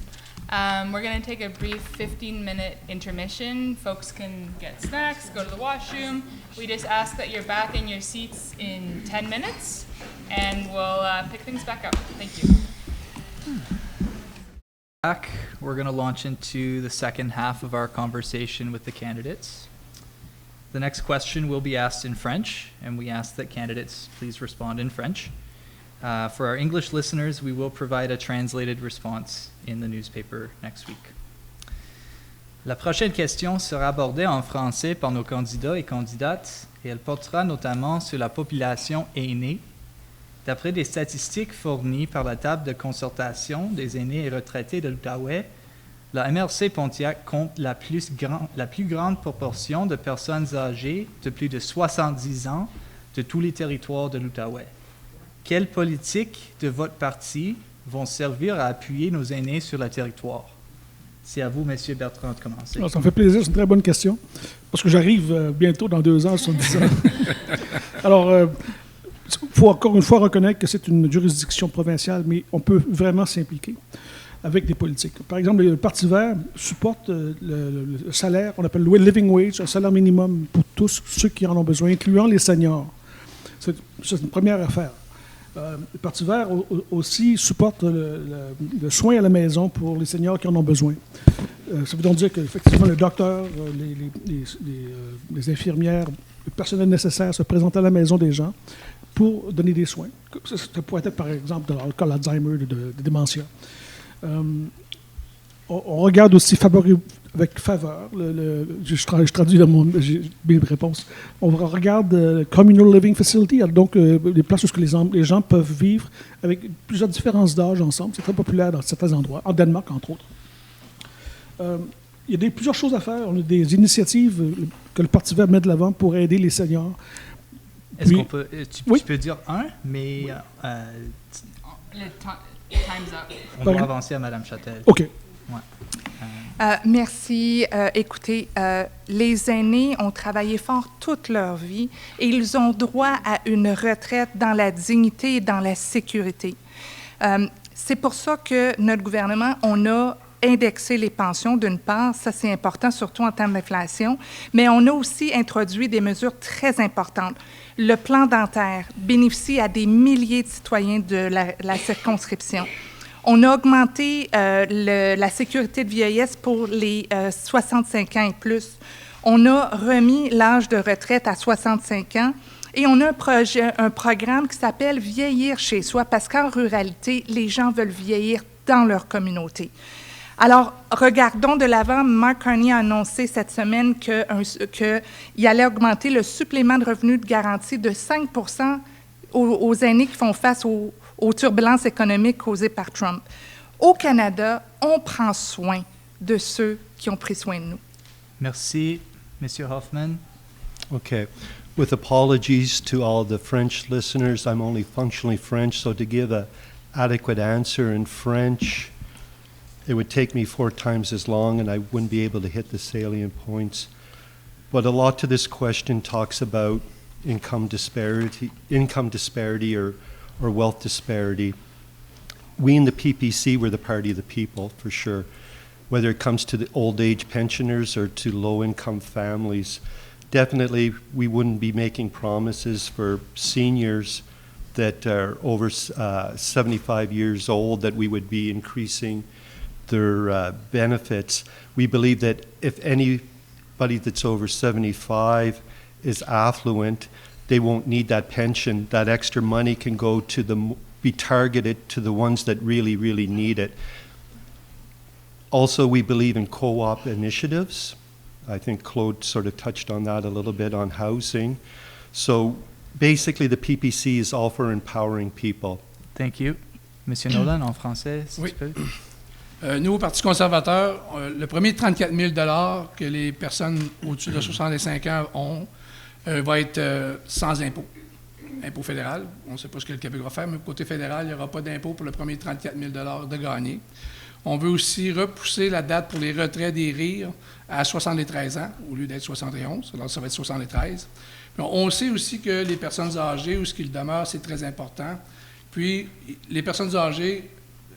We're going to take a brief 15-minute intermission. Folks can get snacks, go to the washroom. We just ask that you're back in your seats in 10 minutes, and we'll pick things back up. Thank you. Back, we're going to launch into the second half of our conversation with the candidates. The next question will be asked in French, and we ask that candidates please respond in French. For our English listeners, we will provide a translated response in the newspaper next week. La prochaine question sera abordée en français par nos candidats et candidates et elle portera notamment sur la population aînée. D'après des statistiques fournies par la table de concertation des aînés et retraités de l'Outaouais, la MRC Pontiac compte la plus grande proportion de personnes âgées de plus de 70 ans de tous les territoires de l'Outaouais. Quelles politiques de votre parti vont servir à appuyer nos aînés sur le territoire? C'est à vous, M. Bertrand, de commencer. Alors, ça me fait plaisir, c'est une très bonne question, parce que j'arrive bientôt dans 2 ans, 70 ans. Alors, il faut encore une fois reconnaître que c'est une juridiction provinciale, mais on peut vraiment s'impliquer avec des politiques. Par exemple, le Parti vert supporte le salaire, on appelle le living wage, un salaire minimum pour tous ceux qui en ont besoin, incluant les seniors. C'est une première affaire. Le Parti vert aussi supporte le soin à la maison pour les seniors qui en ont besoin. Ça veut donc dire qu'effectivement, le docteur, les infirmières, le personnel nécessaire se présente à la maison des gens pour donner des soins. Ça pourrait être, par exemple, dans le cas d'Alzheimer, de démentia. On regarde aussi avec faveur. Je traduis mes réponses. On regarde Communal Living Facility, donc des places où les gens peuvent vivre avec plusieurs différences d'âge ensemble. C'est très populaire dans certains endroits, en Danemark entre autres. Il y a plusieurs choses à faire. On a des initiatives que le Parti vert met de l'avant pour aider les seniors. Est-ce Oui. qu'on peut, Oui. tu peux dire un, mais Time's up. on Pardon? doit avancer à Madame Châtel. OK. Merci. Écoutez, les aînés ont travaillé fort toute leur vie et ils ont droit à une retraite dans la dignité et dans la sécurité. C'est pour ça que notre gouvernement, on a indexé les pensions, d'une part, ça c'est important, surtout en termes d'inflation, mais on a aussi introduit des mesures très importantes. Le plan dentaire bénéficie à des milliers de citoyens de la circonscription. On a augmenté la sécurité de vieillesse pour les 65 ans et plus. On a remis l'âge de retraite à 65 ans et on a un programme qui s'appelle « Vieillir chez soi » parce qu'en ruralité, les gens veulent vieillir dans leur communauté. Alors, regardons de l'avant. Mark Carney a annoncé cette semaine qu'il allait augmenter le supplément de revenus de garantie de 5 % aux aînés qui font face aux turbulences économiques causées par Trump. Au Canada, on prend soin de ceux qui ont pris soin de nous. Merci, Monsieur Hoffman. Okay. With apologies to all the French listeners, I'm only functionally French, so to give an adequate answer in French, it would take me 4 times as long and I wouldn't be able to hit the salient points. But a lot to this question talks about income disparity or wealth disparity. We in the PPC, we're the party of the people, for sure. Whether it comes to the old age pensioners or to low-income families, definitely we wouldn't be making promises for seniors that are over 75 years old that we would be increasing their benefits. We believe that if anybody that's over 75 is affluent, they won't need that pension. That extra money can go to be targeted to the ones that really, really need it. Also, we believe in co-op initiatives. I think Claude sort of touched on that a little bit on housing. So basically, the PPC is all for empowering people. Thank you. Monsieur Nolan, en français, si Oui. tu peux. Nous, au Parti conservateur, le premier 34 000 $ que les personnes au-dessus de 65 ans ont va être sans impôt. Impôt fédéral. On ne sait pas ce que le Québec va faire, mais côté fédéral, il n'y aura pas d'impôt pour le premier 34 000 $ de gagné. On veut aussi repousser la date pour les retraits des rires à 73 ans, au lieu d'être 71. Alors, ça va être 73. Puis on sait aussi que les personnes âgées, où ce qu'ils demeurent, c'est très important. Puis, les personnes âgées,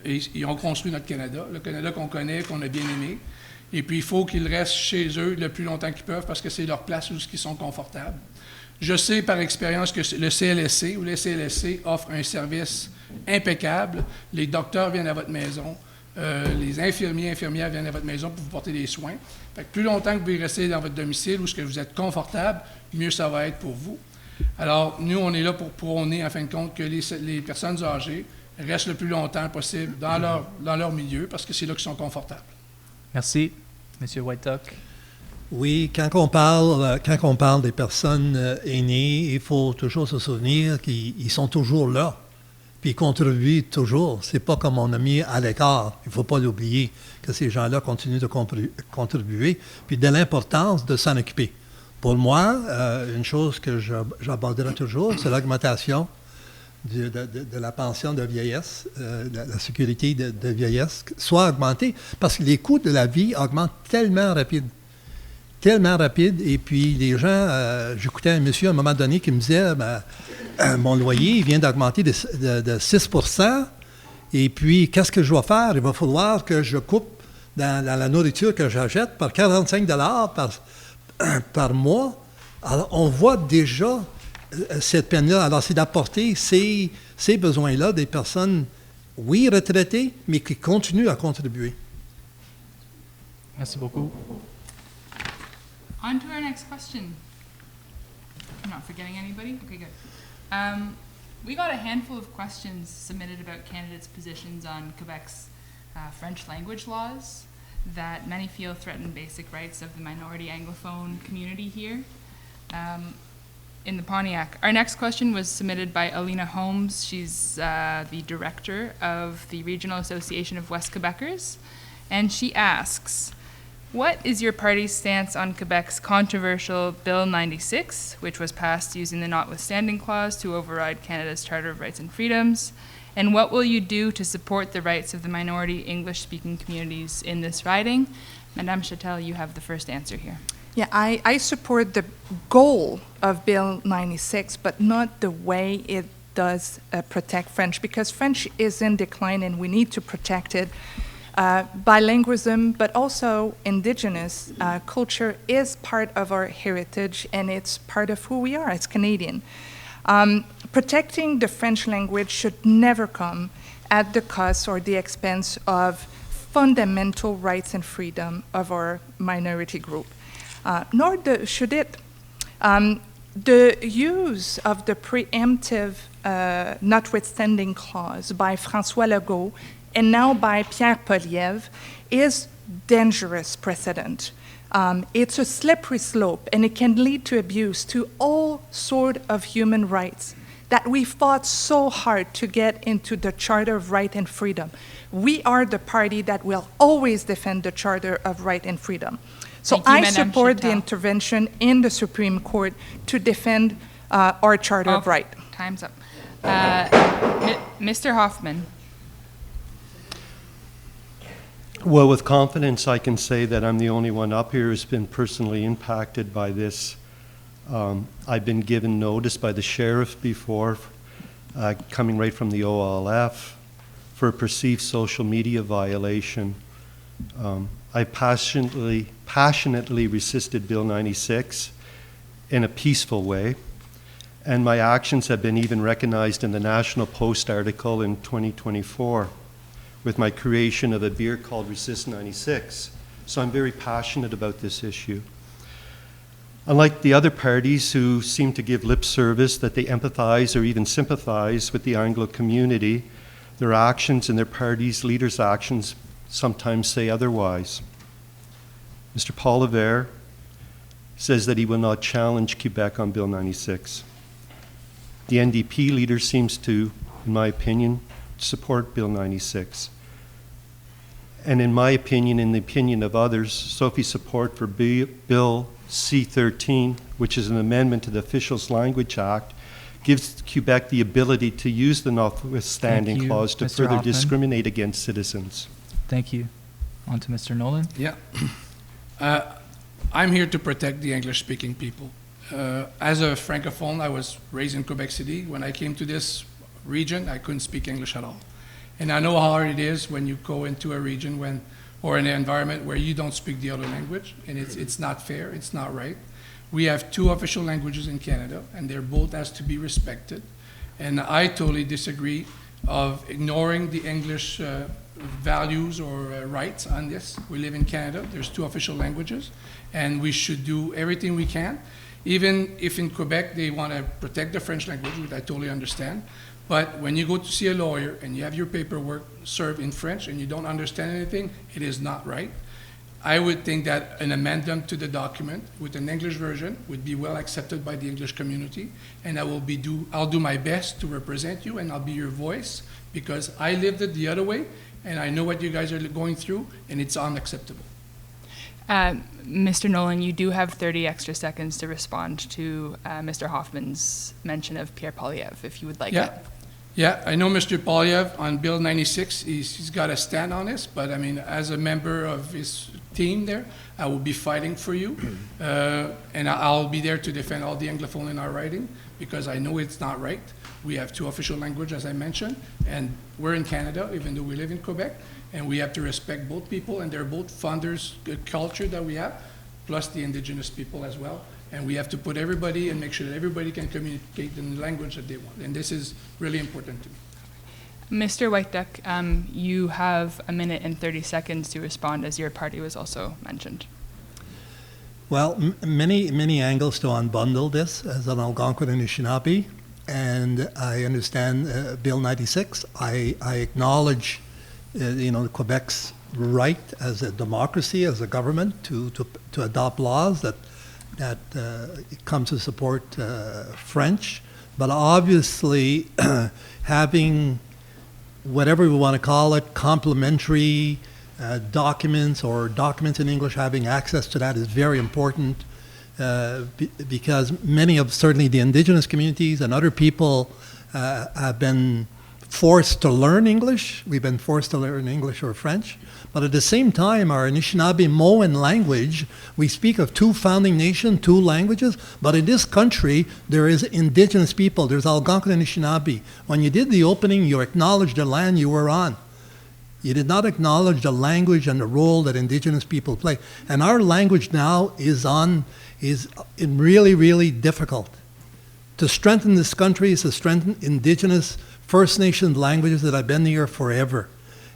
ils ont construit notre Canada, le Canada qu'on connaît, qu'on a bien aimé. Et puis, il faut qu'ils restent chez eux le plus longtemps qu'ils peuvent parce que c'est leur place où ils sont confortables. Je sais par expérience que le CLSC ou les CLSC offrent un service impeccable. Les docteurs viennent à votre maison. Les infirmières viennent à votre maison pour vous porter des soins. Fait que plus longtemps que vous pouvez rester dans votre domicile où ce que vous êtes confortable, mieux ça va être pour vous. Alors, nous, on est là pour prôner, en fin de compte, que les personnes âgées restent le plus longtemps possible dans leur milieu parce que c'est là qu'ils sont confortables. Merci. Monsieur Whitetuck. Oui, quand on parle des personnes aînées, il faut toujours se souvenir qu'ils sont toujours là, puis ils contribuent toujours. C'est pas comme on a mis à l'écart. Il faut pas l'oublier que ces gens-là continuent de contribuer, puis de l'importance de s'en occuper. Pour moi, une chose que j'aborderai toujours, c'est l'augmentation de la pension de vieillesse, la sécurité de vieillesse, soit augmentée, parce que les coûts de la vie augmentent tellement rapide, et puis les gens, j'écoutais un monsieur à un moment donné qui me disait, mon loyer, il vient d'augmenter de 6 %, et puis qu'est-ce que je vais faire? Il va falloir que je coupe dans la nourriture que j'achète par 45 $ par mois. Alors, on voit déjà cette peine-là. Alors, c'est d'apporter ces besoins-là des personnes, oui, retraitées, mais qui continuent à contribuer. Merci beaucoup. On to our next question. I'm not forgetting anybody? Okay, good. We got a handful of questions submitted about candidates' positions on Quebec's French language laws. that many feel threaten basic rights of the minority Anglophone community here in the Pontiac. Our next question was submitted by Alina Holmes. She's the director of the Regional Association of West Quebecers, and she asks, what is your party's stance on Quebec's controversial Bill 96, which was passed using the notwithstanding clause to override Canada's Charter of Rights and Freedoms? And what will you do to support the rights of the minority English-speaking communities in this riding? Madame Chatel, you have the first answer here. Yeah, I support the goal of Bill 96, but not the way it does protect French, because French is in decline and we need to protect it. Bilingualism, but also Indigenous culture is part of our heritage and it's part of who we are as Canadian. Protecting the French language should never come at the cost or the expense of fundamental rights and freedom of our minority group. Nor should it. The use of the preemptive notwithstanding clause by François Legault and now by Pierre Poilievre is dangerous precedent. It's a slippery slope, and it can lead to abuse to all sorts of human rights that we fought so hard to get into the Charter of Right and Freedom. We are the party that will always defend the Charter of Right and Freedom. So Thank you, I Madame support the Chatel. intervention in the Supreme Court to defend our Charter of Right. Time's up. Mr. Hoffman. Well, with confidence, I can say that I'm the only one up here who's been personally impacted by this. I've been given notice by the sheriff before, coming right from the OLF, for a perceived social media violation. I passionately resisted Bill 96 in a peaceful way, and my actions have been even recognized in the National Post article in 2024 with my creation of a beer called Resist 96. So I'm very passionate about this issue. Unlike the other parties who seem to give lip service that they empathize or even sympathize with the Anglo community, their actions and their party's leaders' actions sometimes say otherwise. Mr. Poilievre says that he will not challenge Quebec on Bill 96. The NDP leader seems to, in my opinion, support Bill 96. And in my opinion, in the opinion of others, Sophie's support for Bill C-13, which is an amendment to the Officials Language Act, gives Quebec the ability to use the notwithstanding Thank you, clause to Mr. further Hoffman. discriminate against citizens. Thank you. On to Mr. Nolan. Yeah. I'm here to protect the English-speaking people. As a Francophone, I was raised in Quebec City. When I came to this region, I couldn't speak English at all. And I know how hard it is when you go into a region or in an environment where you don't speak the other language, and it's not fair, it's not right. We have two official languages in Canada, and they're both has to be respected. And I totally disagree of ignoring the English values or rights on this. We live in Canada, there's two official languages, and we should do everything we can. Even if in Quebec they want to protect the French language, which I totally understand, but when you go to see a lawyer and you have your paperwork served in French and you don't understand anything, it is not right. I would think that an amendment to the document with an English version would be well accepted by the English community, and I'll do my best to represent you, and I'll be your voice, because I lived it the other way, and I know what you guys are going through, and it's unacceptable. Mr. Nolan, you do have 30 extra seconds to respond to Mr. Hoffman's mention of Pierre Poilievre, if you would like it. Yeah, I know Mr. Poilievre on Bill 96, he's got a stand on this, but I mean, as a member of his team there, I will be fighting for you, and I'll be there to defend all the Anglophone in our riding, because I know it's not right. We have two official languages, as I mentioned, and we're in Canada, even though we live in Quebec, and we have to respect both people, and they're both founders' culture that we have, plus the Indigenous people as well. And we have to put everybody and make sure that everybody can communicate in the language that they want. And this is really important to me. Mr. White Duck, you have a minute and 30 seconds to respond, as your party was also mentioned. Well, many Angles still unbundle this as an Algonquin and Anishinaabe, and I understand Bill 96. I acknowledge, Quebec's right as a democracy, as a government, to adopt laws that come to support French. But obviously, having whatever we want to call it, complementary documents or documents in English, having access to that is very important because many of certainly the indigenous communities and other people have been forced to learn English. We've been forced to learn English or French. But at the same time, our Anishinaabe-Moan language, we speak of 2 founding nations, 2 languages, but in this country, there is indigenous people. There's Algonquin Anishinaabe. When you did the opening, you acknowledged the land you were on. You did not acknowledge the language and the role that indigenous people play. And our language now is really, really difficult. To strengthen this country is to strengthen indigenous First Nations languages that have been here forever.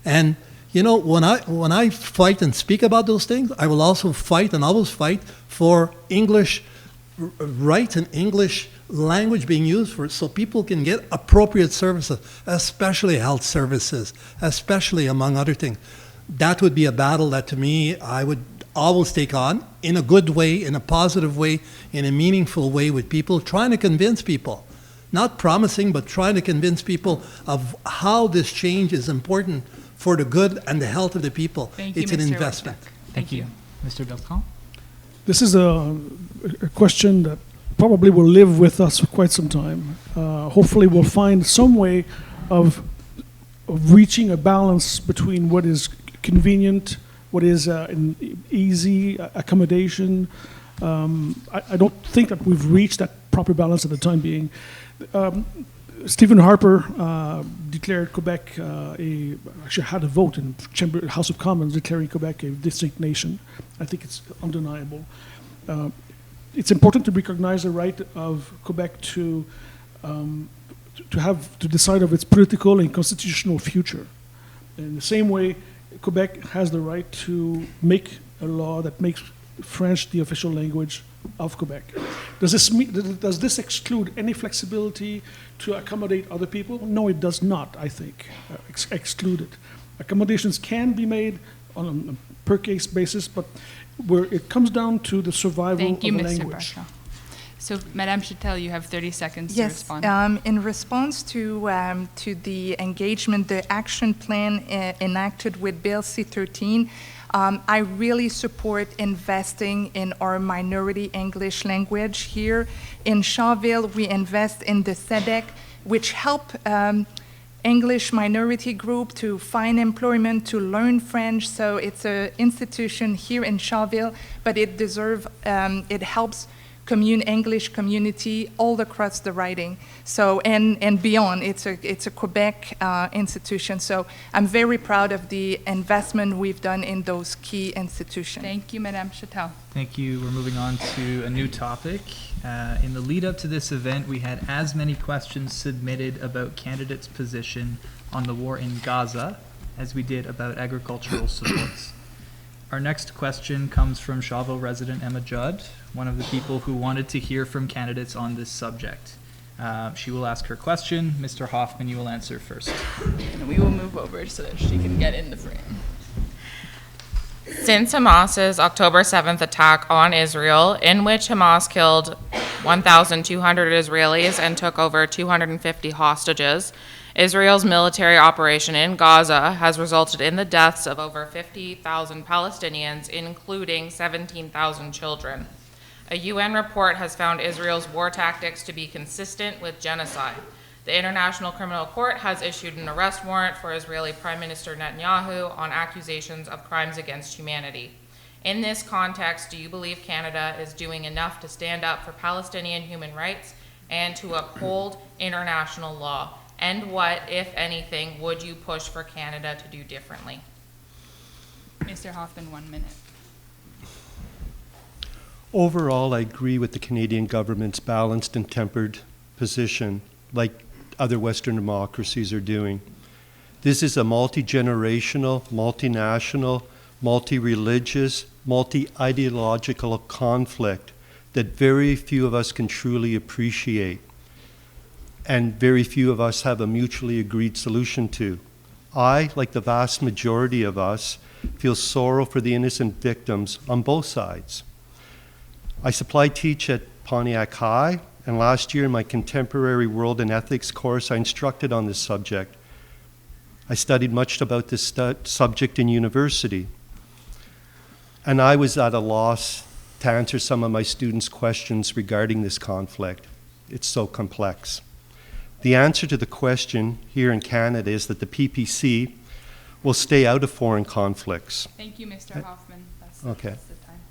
And you know, when I fight and speak about those things, I will also fight and always fight for English rights and English language being used for so people can get appropriate services, especially health services, especially among other things. That would be a battle that to me I would always take on in a good way, in a positive way, in a meaningful way with people, trying to convince people. Not promising, but trying to convince people of how this change is important for the good and the health of the people. Thank you, it's an Mr. investment. Thank you. Mr. Bertrand? This is a question that probably will live with us for quite some time. Hopefully we'll find some way of reaching a balance between what is convenient, what is an easy accommodation. I don't think that we've reached that proper balance at the time being. Stephen Harper declared Quebec actually had a vote in House of Commons declaring Quebec a distinct nation. I think it's undeniable. It's important to recognize the right of Quebec to decide of its political and constitutional future. In the same way, Quebec has the right to make a law that makes French the official language of Quebec. Does this exclude any flexibility to accommodate other people? No, it does not, I think, exclude it. Accommodations can be made on a per-case basis, but where it comes down to the survival of the language. Thank you, Mr. Bertrand. So, Madame Chatel, you have 30 seconds to respond. Yes, in response to the engagement, the action plan enacted with Bill C-13, I really support investing in our minority English language here. In Shawville, we invest in the SEDEC, which help English minority group to find employment, to learn French. So it's an institution here in Shawville, but it helps English community all across the riding. So and beyond, it's a Quebec institution. So I'm very proud of the investment we've done in those key institutions. Thank you, Madame Chatel. Thank you. We're moving on to a new topic. In the lead up to this event, we had as many questions submitted about candidates' position on the war in Gaza as we did about agricultural supports. Our next question comes from Shawville resident Emma Judd, one of the people who wanted to hear from candidates on this subject. She will ask her question. Mr. Hoffman, you will answer first. And we will move over so that she can get in the frame. Since Hamas's October 7th attack on Israel, in which Hamas killed 1,200 Israelis and took over 250 hostages, Israel's military operation in Gaza has resulted in the deaths of over 50,000 Palestinians, including 17,000 children. A UN report has found Israel's war tactics to be consistent with genocide. The International Criminal Court has issued an arrest warrant for Israeli Prime Minister Netanyahu on accusations of crimes against humanity. In this context, do you believe Canada is doing enough to stand up for Palestinian human rights and to uphold international law? And what, if anything, would you push for Canada to do differently? Mr. Hoffman, 1 minute. Overall, I agree with the Canadian government's balanced and tempered position, like other Western democracies are doing. This is a multi-generational, multinational, multi-religious, multi-ideological conflict that very few of us can truly appreciate, and very few of us have a mutually agreed solution to. I, like the vast majority of us, feels sorrow for the innocent victims on both sides. I teach at Pontiac High, and last year in my Contemporary World and Ethics course, I instructed on this subject. I studied much about this subject in university, and I was at a loss to answer some of my students' questions regarding this conflict. It's so complex. The answer to the question here in Canada is that the PPC will stay out of foreign conflicts. Thank you, Mr. Hoffman. That's Okay. That's the time.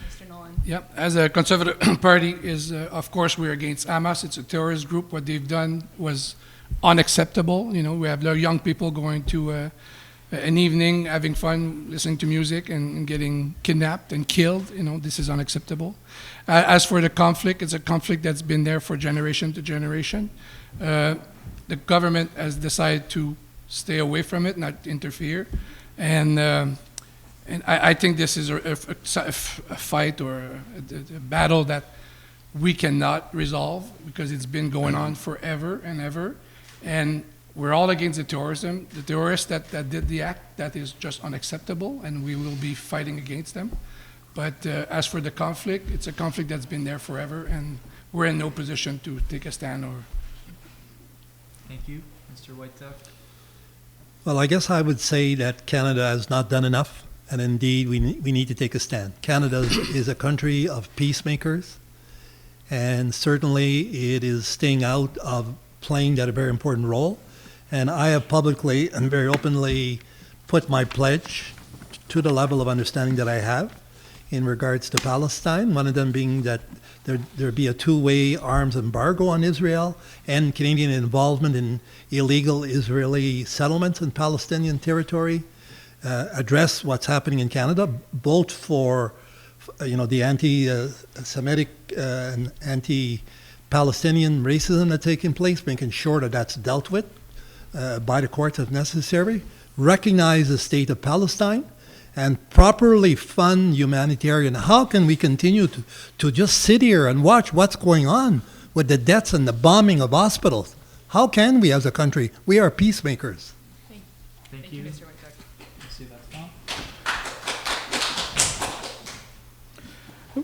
Mr. Nolan. Yep, as a Conservative Party is, of course, we're against Hamas. It's a terrorist group. What they've done was unacceptable. You know, we have young people going to an evening, having fun, listening to music, and getting kidnapped and killed. You know, this is unacceptable. As for the conflict, it's a conflict that's been there for generation to generation. The government has decided to stay away from it, not interfere, and I think this is a fight or a battle that we cannot resolve because it's been going on forever and ever, and we're all against the terrorists that did the act. That is just unacceptable, and we will be fighting against them. But as for the conflict, it's a conflict that's been there forever, and we're in no position to take a stand. Thank you. Mr. Whitetuck? Well, I guess I would say that Canada has not done enough, and indeed we need to take a stand. Canada is a country of peacemakers, and certainly it is staying out of playing that a very important role. And I have publicly and very openly put my pledge to the level of understanding that I have in regards to Palestine, one of them being that there be a two-way arms embargo on Israel and Canadian involvement in illegal Israeli settlements in Palestinian territory, address what's happening in Canada, both for the anti-Semitic and anti-Palestinian racism that's taking place, making sure that that's dealt with by the courts if necessary, recognize the state of Palestine, and properly fund humanitarian. How can we continue to just sit here and watch what's going on with the deaths and the bombing of hospitals? How can we as a country? We are peacemakers. Thank you. Mr. Whitetuck.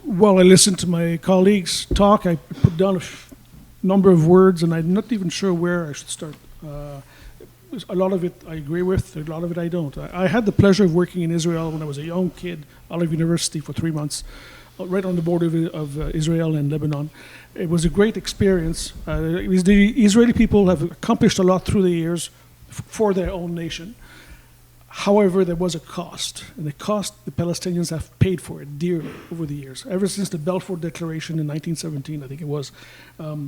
While I listened to my colleagues talk, I put down a number of words, and I'm not even sure where I should start. A lot of it I agree with, a lot of it I don't. I had the pleasure of working in Israel when I was a young kid, Olive University for 3 months, right on the border of Israel and Lebanon. It was a great experience. The Israeli people have accomplished a lot through the years for their own nation. However, there was a cost, and the cost the Palestinians have paid for it dearly over the years. Ever since the Balfour Declaration in 1917, I think it was,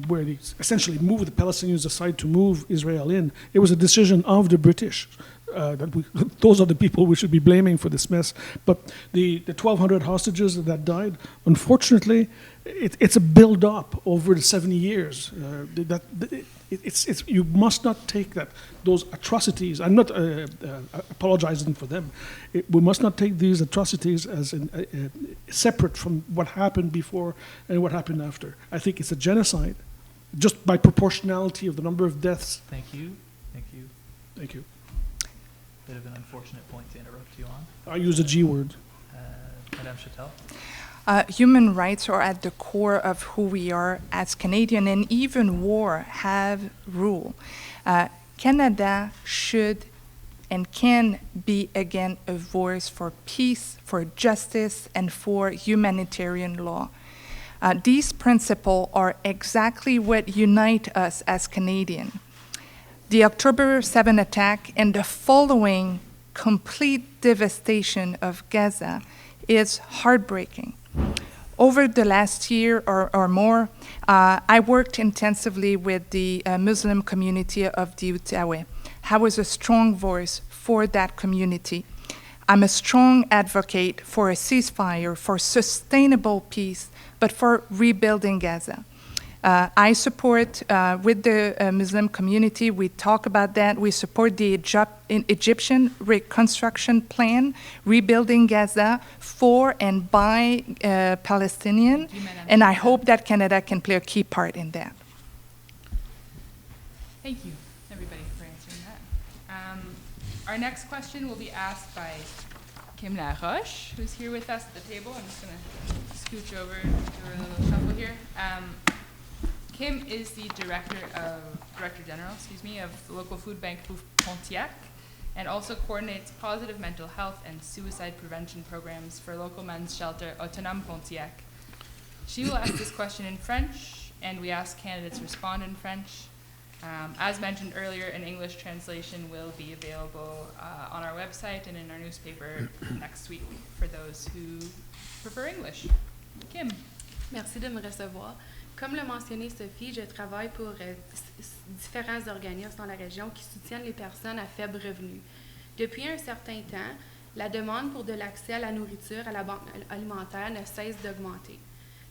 where they essentially moved the Palestinians aside to move Israel in, it was a decision of the British. Those are the people we should be blaming for this mess. But the 1,200 hostages that died, unfortunately, it's a build-up over the 70 years. You must not take those atrocities. I'm not apologizing for them. We must not take these atrocities as separate from what happened before and what happened after. I think it's a genocide, just by proportionality of the number of deaths. Thank you. Thank you. Thank you. Bit of an unfortunate point to interrupt you on. I use a G word. Madame Chatel? Human rights are at the core of who we are as Canadian, and even war have rule. Canada should and can be again a voice for peace, for justice, and for humanitarian law. These principles are exactly what unite us as Canadians. The October 7 attack and the following complete devastation of Gaza is heartbreaking. Over the last year or more, I worked intensively with the Muslim community of the Outaouais. I was a strong voice for that community. I'm a strong advocate for a ceasefire, for sustainable peace, but for rebuilding Gaza. I support, with the Muslim community, we talk about that. We support the Egyptian reconstruction plan, rebuilding Gaza for and by Palestinians, and I hope that Canada can play a key part in that. Thank you, everybody, for answering that. Our next question will be asked by Kim Laroche, who's here with us at the table. I'm just going to scooch over and do a little shuffle here. Kim is the Director General of the local food bank Pontiac, and also coordinates positive mental health and suicide prevention programs for local men's shelter Autonome Pontiac. She will ask this question in French, and we ask candidates respond in French. As mentioned earlier, an English translation will be available on our website and in our newspaper next week for those who prefer English. Kim. Merci de me recevoir. Comme l'a mentionné Sophie, je travaille pour différents organismes dans la région qui soutiennent les personnes à faible revenu. Depuis un certain temps, la demande pour de l'accès à la nourriture à la banque alimentaire ne cesse d'augmenter.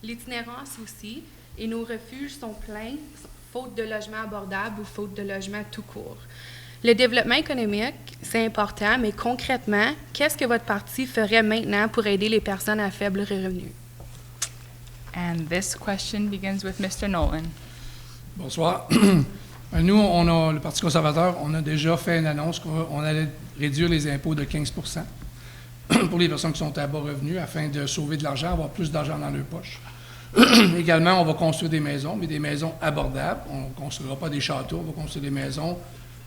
L'itinérance aussi, et nos refuges sont pleins, faute de logements abordables ou faute de logements tout court. Le développement économique, c'est important, mais concrètement, qu'est-ce que votre parti ferait maintenant pour aider les personnes à faible revenu? And this question begins with Mr. Nolan. Bonsoir. Nous, le Parti conservateur, on a déjà fait une annonce qu'on allait réduire les impôts de 15 % pour les personnes qui sont à bas revenus afin de sauver de l'argent, avoir plus d'argent dans leur poche. Également, on va construire des maisons, mais des maisons abordables. On ne construira pas des châteaux, on va construire des maisons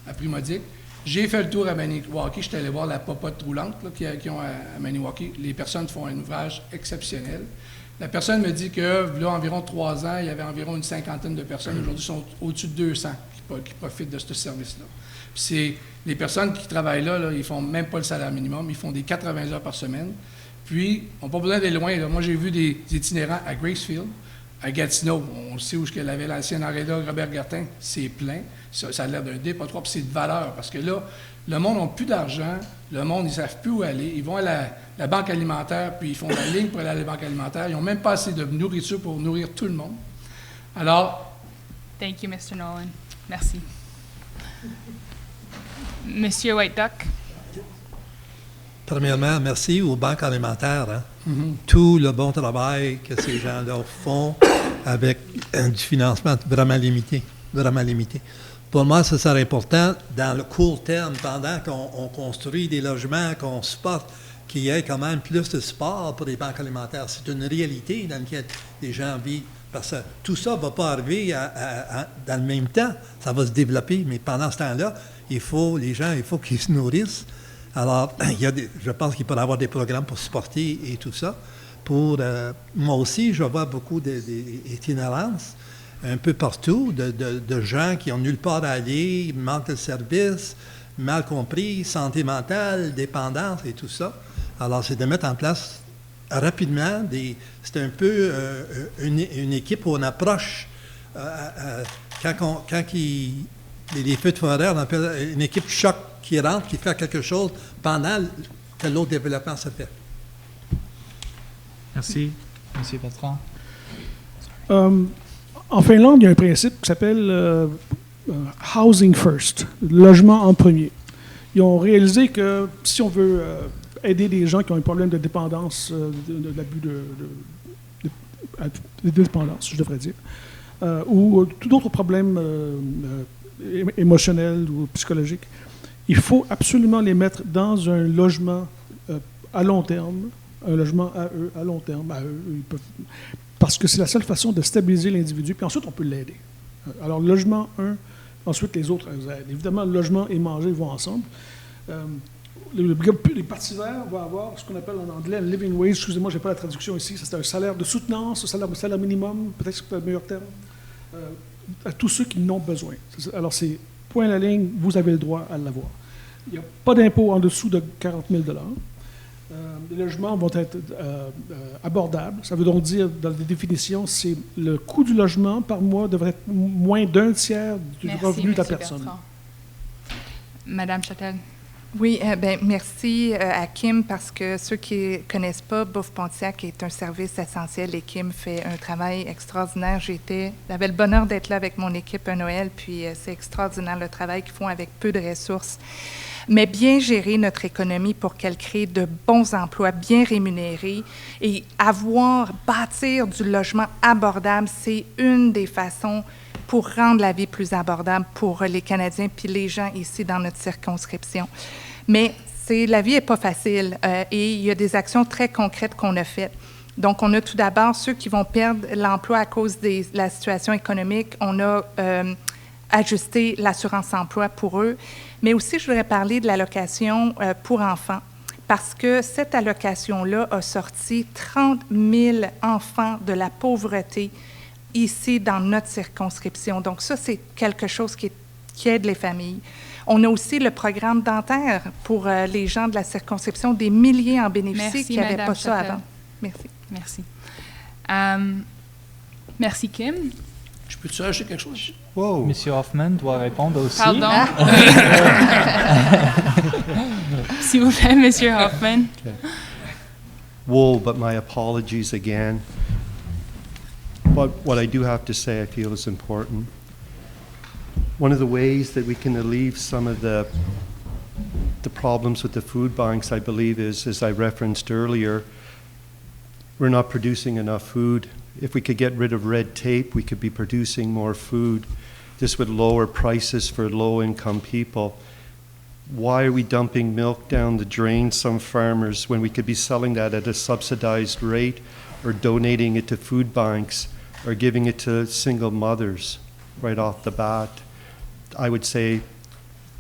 à prix modique. J'ai fait le tour à Maniwaki, j'étais allé voir la popote roulante qu'ils ont à Maniwaki. Les personnes font un ouvrage exceptionnel. La personne me dit que, là, environ 3 ans, il y avait environ une 50aine de personnes. Aujourd'hui, sont au-dessus de 200 qui profitent de ce service-là. Puis les personnes qui travaillent là, ils ne font même pas le salaire minimum, ils font des 80 heures par semaine. Puis, on n'a pas besoin d'aller loin. Là. Moi, j'ai vu des itinérants à Gracefield, à Gatineau. On sait où il avait l'ancien aréna Robert Gartin. C'est plein. Ça a l'air d'un dépotoir, puis c'est de valeur. Parce que là, le monde n'a plus d'argent. Le monde, ils ne savent plus où aller. Ils vont à la banque alimentaire, puis ils font la ligne pour aller à la banque alimentaire. Ils n'ont même pas assez de nourriture pour nourrir tout le monde. Alors... Thank you, Mr. Nolan. Merci. Monsieur White Duck. Premièrement, merci aux banques alimentaires. Tout le bon travail que ces gens-là font avec du financement vraiment limité. Pour moi, ça serait important, dans le court terme, pendant qu'on construit des logements, qu'on supporte, qu'il y ait quand même plus de support pour les banques alimentaires. C'est une réalité dans laquelle les gens vivent. Parce que tout ça ne va pas arriver dans le même temps. Ça va se développer, mais pendant ce temps-là, il faut qu'ils se nourrissent. Alors, je pense qu'il peut y avoir des programmes pour supporter et tout ça. Moi aussi, je vois beaucoup d'itinérance un peu partout, de gens qui n'ont nulle part à aller, manque de services, mal compris, santé mentale, dépendance et tout ça. Alors, c'est de mettre en place rapidement c'est un peu une équipe où on approche, quand les feux de forêt, on appelle une équipe choc qui rentre, qui fait quelque chose pendant que l'autre développement se fait. Merci. Monsieur Bertrand. En Finlande, il y a un principe qui s'appelle Housing First, logement en premier. Ils ont réalisé que si on veut aider des gens qui ont un problème de dépendance, de l'abus de dépendance, je devrais dire, ou tout autre problème émotionnel ou psychologique, il faut absolument les mettre dans un logement à long terme, un logement à eux, à long terme, à eux. Parce que c'est la seule façon de stabiliser l'individu, puis ensuite on peut l'aider. Alors, logement 1, ensuite les autres aident. Évidemment, le logement et manger vont ensemble. Les partis verts vont avoir ce qu'on appelle en anglais un living wage. Excusez-moi, je n'ai pas la traduction ici. C'est un salaire de soutenance, un salaire minimum, peut-être que c'est le meilleur terme, à tous ceux qui n'ont besoin. Alors, c'est point à la ligne, vous avez le droit à l'avoir. Il n'y a pas d'impôt en dessous de 40 000 $. Les logements vont être abordables. Ça veut donc dire, dans les définitions, c'est le coût du logement par mois devrait être moins d'un tiers du revenu de la personne. Bertrand. Madame Châtel. Oui, merci à Kim parce que ceux qui ne connaissent pas, Bouffe Pontiac est un service essentiel et Kim fait un travail extraordinaire. J'avais le bonheur d'être là avec mon équipe à Noël, puis c'est extraordinaire le travail qu'ils font avec peu de ressources. Mais bien gérer notre économie pour qu'elle crée de bons emplois bien rémunérés et bâtir du logement abordable, c'est une des façons pour rendre la vie plus abordable pour les Canadiens puis les gens ici dans notre circonscription. Mais la vie n'est pas facile et il y a des actions très concrètes qu'on a faites. Donc, on a tout d'abord ceux qui vont perdre l'emploi à cause de la situation économique. On a ajusté l'assurance-emploi pour eux. Mais aussi, je voudrais parler de l'allocation pour enfants, parce que cette allocation-là a sorti 30 000 enfants de la pauvreté ici dans notre circonscription. Donc, ça, c'est quelque chose qui aide les familles. On a aussi le programme dentaire pour les gens de la circonscription, des milliers en bénéficient qui n'avaient pas ça avant. Merci. Merci. Merci, Kim. Je peux-tu ajouter quelque chose? Whoa. Monsieur Hoffman doit répondre aussi. Pardon. S'il vous plaît, Monsieur Hoffman. Okay. Whoa, but my apologies again. But what I do have to say I feel is important. One of the ways that we can alleviate some of the problems with the food banks, I believe, is, as I referenced earlier, we're not producing enough food. If we could get rid of red tape, we could be producing more food. This would lower prices for low-income people. Why are we dumping milk down the drain, some farmers, when we could be selling that at a subsidized rate or donating it to food banks or giving it to single mothers right off the bat? I would say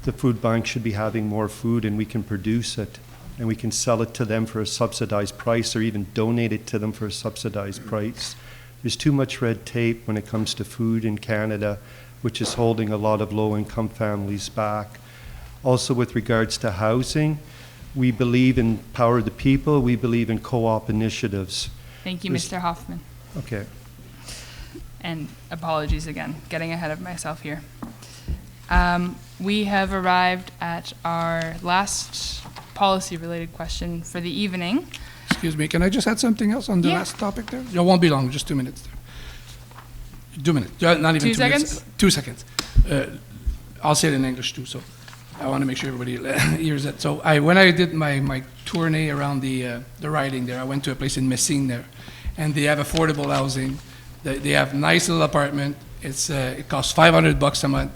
the food bank should be having more food and we can produce it and we can sell it to them for a subsidized price or even donate it to them for a subsidized price. There's too much red tape when it comes to food in Canada, which is holding a lot of low-income families back. Also, with regards to housing, we believe in power of the people. We believe in co-op initiatives. Thank you, Mr. Hoffman. Okay. And apologies again, getting ahead of myself here. We have arrived at our last policy-related question for the evening. Excuse me, can I just add something else on the last topic there? It won't be long, just 2 minutes there. 2 minutes, not even 2 seconds? 2 seconds. I'll say it in English too, so I want to make sure everybody hears it. So when I did my tournée around the riding there, I went to a place in Messine there, and they have affordable housing. They have nice little apartment. It costs $500 a month,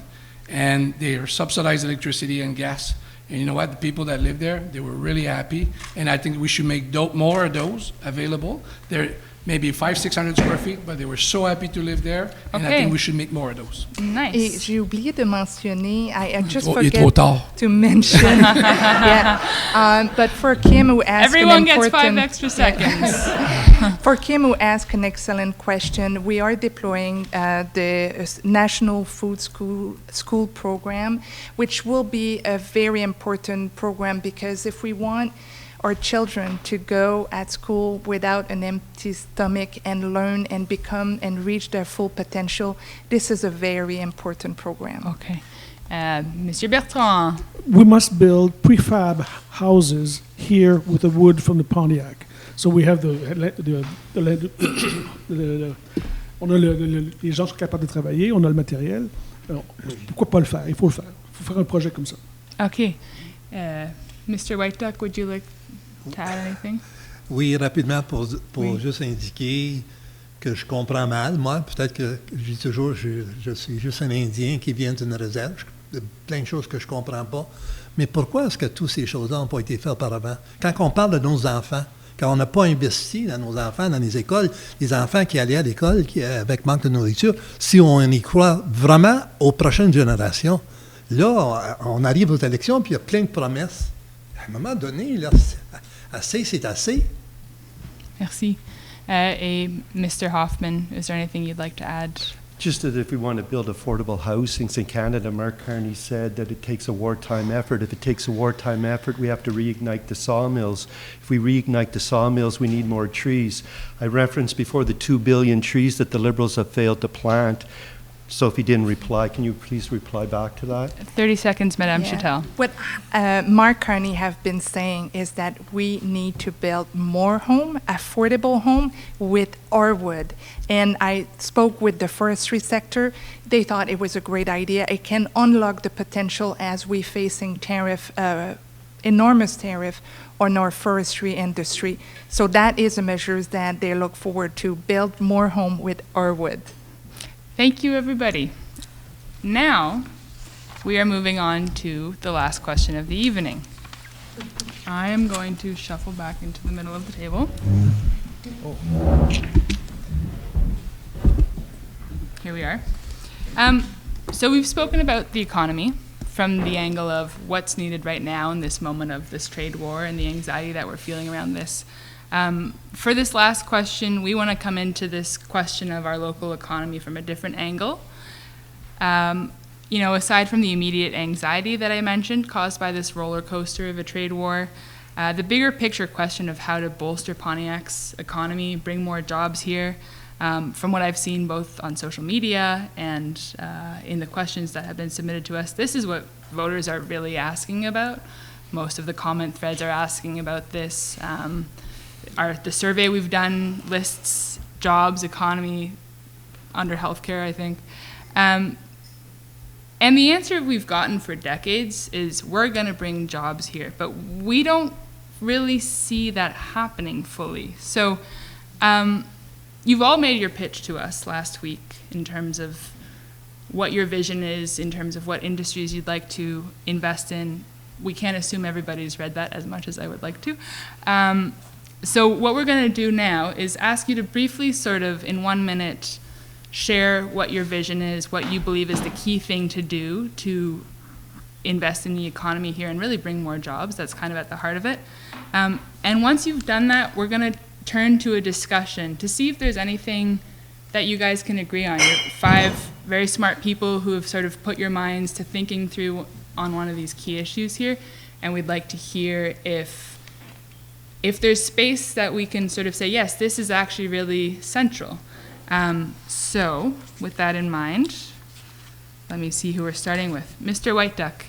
and they are subsidized electricity and gas. And you know what? The people that live there, they were really happy. And I think we should make more of those available. They're maybe 500-600 square feet, but they were so happy to live there. And I think we should make more of those. Nice. Et j'ai oublié de mentionner, I just Il est trop tard. to mention, but for Kim who asked Everyone gets 5 extra seconds. For Kim who asked an excellent question, we are deploying the National Food School Program, which will be a very important program because if we want our children to go at school without an empty stomach and learn and become and reach their full potential, this is a very important program. Okay. Monsieur Bertrand. We must build prefab houses here with the wood from the Pontiac. So we have on a les gens sont capables de travailler, on a le matériel. Alors, pourquoi pas le faire? Il faut le faire. Il faut faire un projet comme ça. Okay. Mr. White Duck, would you like to add anything? Oui, rapidement, pour juste indiquer que je comprends mal. Moi, peut-être que je dis toujours, je suis juste un Indien qui vient d'une réserve. Plein de choses que je ne comprends pas. Mais pourquoi est-ce que toutes ces choses-là n'ont pas été faites auparavant? Quand on parle de nos enfants, quand on n'a pas investi dans nos enfants, dans les écoles, les enfants qui allaient à l'école avec manque de nourriture, si on y croit vraiment aux prochaines générations, là, on arrive aux élections, puis il y a plein de promesses. À un moment donné, là, assez, c'est assez. Merci. Mr. Hoffman, is there anything you'd like to add? Just that if we want to build affordable housing in Canada, Mark Carney said that it takes a wartime effort. If it takes a wartime effort, we have to reignite the sawmills. If we reignite the sawmills, we need more trees. I referenced before the 2 billion trees that the Liberals have failed to plant. Sophie didn't reply. Can you please reply back to that? 30 seconds, Madame Chatel. What Mark Carney have been saying is that we need to build more affordable home with our wood. And I spoke with the forestry sector. They thought it was a great idea. It can unlock the potential as we're facing enormous tariff on our forestry industry. So that is a measure that they look forward to, build more home with our wood. Thank you, everybody. Now, we are moving on to the last question of the evening. I am going to shuffle back into the middle of the table. Here we are. So we've spoken about the economy from the angle of what's needed right now in this moment of this trade war and the anxiety that we're feeling around this. For this last question, we want to come into this question of our local economy from a different angle. Aside from the immediate anxiety that I mentioned caused by this roller coaster of a trade war, the bigger picture question of how to bolster Pontiac's economy, bring more jobs here, from what I've seen both on social media and in the questions that have been submitted to us, this is what voters are really asking about. Most of the comment threads are asking about this. The survey we've done lists jobs, economy, under healthcare, I think. And the answer we've gotten for decades is we're going to bring jobs here, but we don't really see that happening fully. So you've all made your pitch to us last week in terms of what your vision is, in terms of what industries you'd like to invest in. We can't assume everybody's read that as much as I would like to. So what we're going to do now is ask you to briefly sort of, in 1 minute, share what your vision is, what you believe is the key thing to do to invest in the economy here and really bring more jobs. That's kind of at the heart of it. And once you've done that, we're going to turn to a discussion to see if there's anything that you guys can agree on. You're 5 very smart people who have sort of put your minds to thinking through on one of these key issues here, and we'd like to hear if there's space that we can sort of say, yes, this is actually really central. So with that in mind, let me see who we're starting with. Mr. White Duck,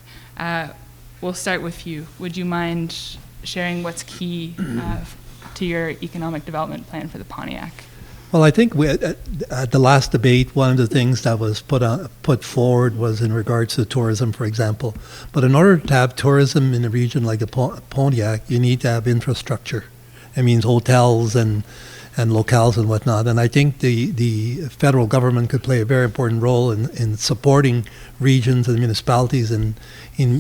we'll start with you. Would you mind sharing what's key to your economic development plan for the Pontiac? Well, I think at the last debate, one of the things that was put forward was in regards to tourism, for example. But in order to have tourism in a region like the Pontiac, you need to have infrastructure. It means hotels and locales and whatnot. And I think the federal government could play a very important role in supporting regions and municipalities in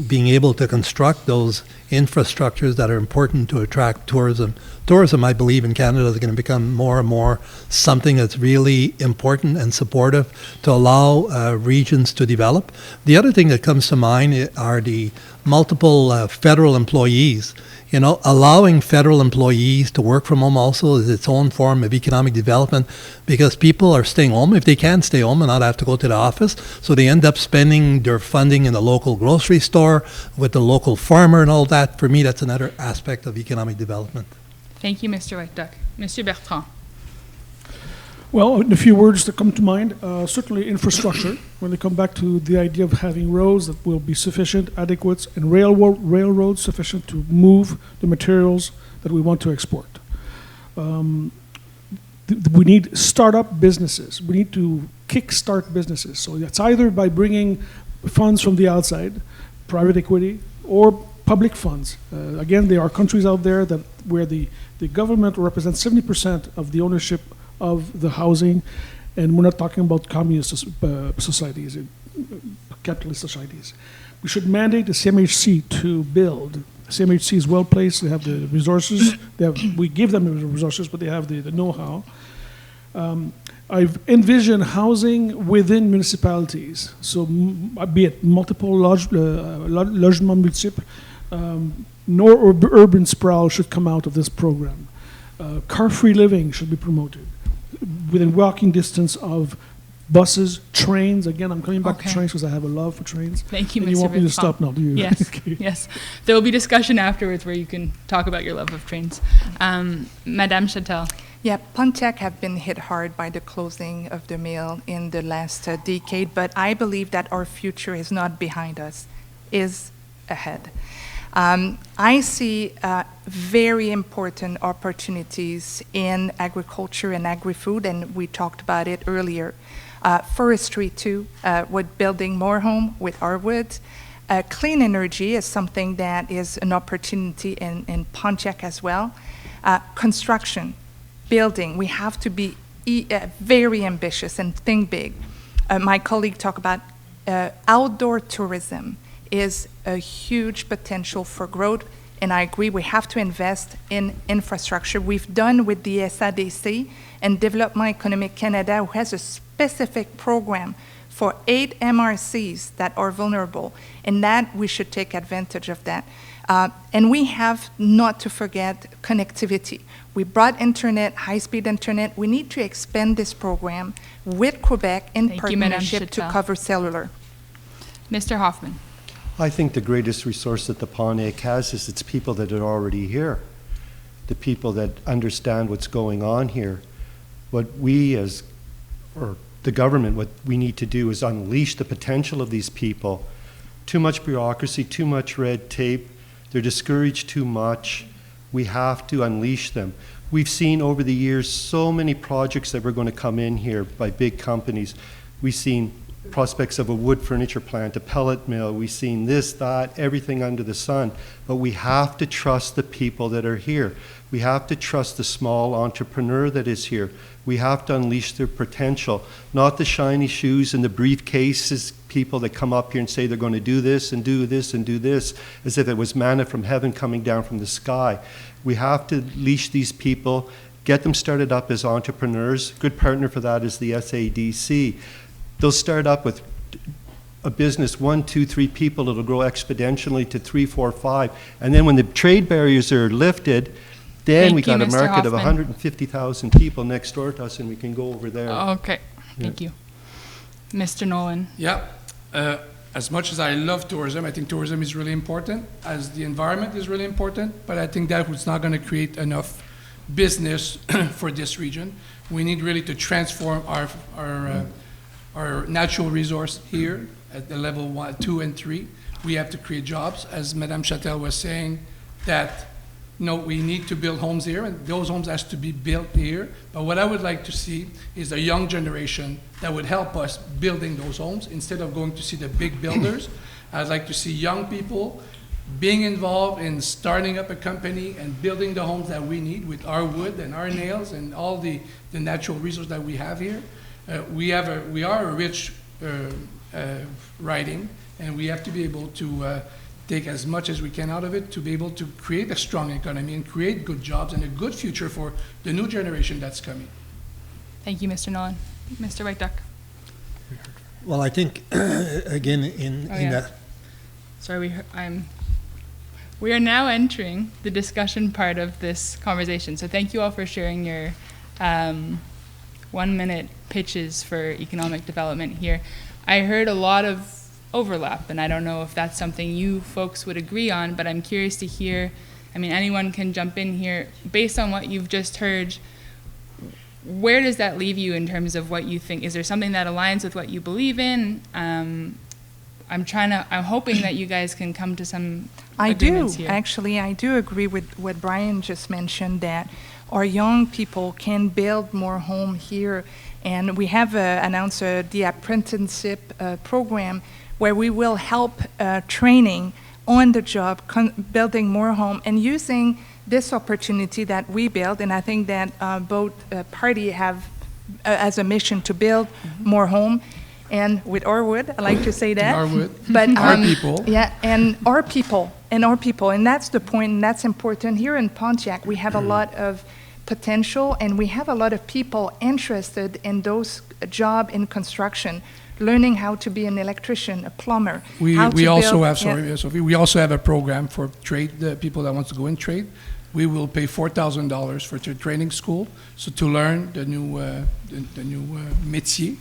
being able to construct those infrastructures that are important to attract tourism. Tourism, I believe, in Canada is going to become more and more something that's really important and supportive to allow regions to develop. The other thing that comes to mind are the multiple federal employees. You know, allowing federal employees to work from home also is its own form of economic development, because people are staying home if they can stay home and not have to go to the office. So they end up spending their funding in the local grocery store with the local farmer and all that. For me, that's another aspect of economic development. Thank you, Mr. White Duck. Monsieur Bertrand. Well, a few words that come to mind. Certainly infrastructure, when they come back to the idea of having roads that will be sufficient, adequate, and railroads sufficient to move the materials that we want to export. We need startup businesses. We need to kickstart businesses. So that's either by bringing funds from the outside, private equity, or public funds. Again, there are countries out there where the government represents 70% of the ownership of the housing, and we're not talking about communist societies, capitalist societies. We should mandate the CMHC to build. CMHC is well placed, they have the resources, we give them the resources, but they have the know-how. I've envisioned housing within municipalities, so be it multiple logement multiple, nor urban sprawl should come out of this program. Car-free living should be promoted within walking distance of buses, trains. Again, I'm coming back to trains because I have a love for trains. Thank you, Mr. And you want me to Bertrand. stop now, do you? Yes, Okay. yes. There will be discussion afterwards where you can talk about your love of trains. Madame Chatel. Yeah, Pontiac have been hit hard by the closing of the mill in the last decade, but I believe that our future is not behind us, is ahead. I see very important opportunities in agriculture and agri-food, and we talked about it earlier. Forestry too, with building more home with our wood. Clean energy is something that is an opportunity in Pontiac as well. Construction, building, we have to be very ambitious and think big. My colleague talked about outdoor tourism is a huge potential for growth and I agree we have to invest in infrastructure. We've done with the SADC and Development Economic Canada, who has a specific program for 8 MRCs that are vulnerable, and that we should take advantage of that. And we have not to forget connectivity. We brought internet, high-speed internet. We need to expand this program with Quebec in Thank you, Madame partnership to Chita. cover cellular. Mr. Hoffman. I think the greatest resource that the Pontiac has is its people that are already here, the people that understand what's going on here. What we as, or the government, what we need to do is unleash the potential of these people. Too much bureaucracy, too much red tape, they're discouraged too much. We have to unleash them. We've seen over the years so many projects that were going to come in here by big companies. We've seen prospects of a wood furniture plant, a pellet mill. We've seen this, that, everything under the sun. But we have to trust the people that are here. We have to trust the small entrepreneur that is here. We have to unleash their potential, not the shiny shoes and the briefcases, people that come up here and say they're going to do this and do this and do this, as if it was manna from heaven coming down from the sky. We have to unleash these people, get them started up as entrepreneurs. Good partner for that is the SADC. They'll start up with a business, 1, 2, 3 people. It'll grow exponentially to 3, 4, 5. And then when the trade barriers are lifted, then Thank we you, got a Mr. market of Hoffman. 150,000 people next door to us, and we can go over there. Okay, thank you. Mr. Nolan. Yeah. As much as I love tourism, I think tourism is really important, as the environment is really important, but I think that was not going to create enough business for this region. We need really to transform our natural resource here at the level 1, 2, and 3. We have to create jobs, as Madame Châtel was saying, that we need to build homes here, and those homes has to be built here. But what I would like to see is a young generation that would help us building those homes instead of going to see the big builders. I'd like to see young people being involved in starting up a company and building the homes that we need with our wood and our nails and all the natural resources that we have here. We are a rich riding, and we have to be able to take as much as we can out of it to be able to create a strong economy and create good jobs and a good future for the new generation that's coming. Thank you, Mr. Nolan. Mr. White Duck. Well, I think, again, in that. Sorry, we are now entering the discussion part of this conversation. So thank you all for sharing your 1-minute pitches for economic development here. I heard a lot of overlap, and I don't know if that's something you folks would agree on, but I'm curious to hear, anyone can jump in here. Based on what you've just heard, where does that leave you in terms of what you think? Is there something that aligns with what you believe in? I'm hoping that you guys can come to some agreements here. Actually, I do agree with what Brian just mentioned, that our young people can build more home here. And we have announced the apprenticeship program where we will help training on the job, building more home, and using this opportunity that we build. And I think that both parties have as a mission to build more home. And with our wood, I like to say that. Our wood, but, our people. Yeah, and our people. And that's the point, and that's important. Here in Pontiac, we have a lot of potential, and we have a lot of people interested in those jobs in construction, learning how to be an electrician, a plumber. We also have a program for trade, the people that want to go in trade. We will pay $4,000 for the training school, so to learn the new métier.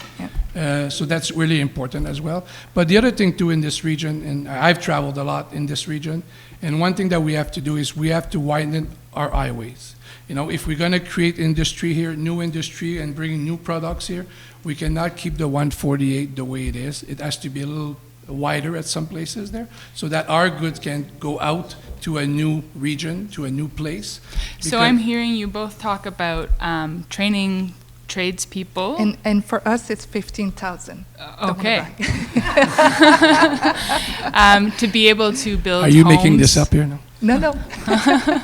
Yeah. So that's really important as well. But the other thing too in this region, and I've traveled a lot in this region, and one thing that we have to do is we have to widen our highways. If we're going to create industry here, new industry, and bring new products here, we cannot keep the 148 the way it is. It has to be a little wider at some places there, so that our goods can go out to a new region, to a new place. So I'm hearing you both talk about training tradespeople. And for us, it's 15,000. Okay. To be able to build. Are you homes. making this up here now? No.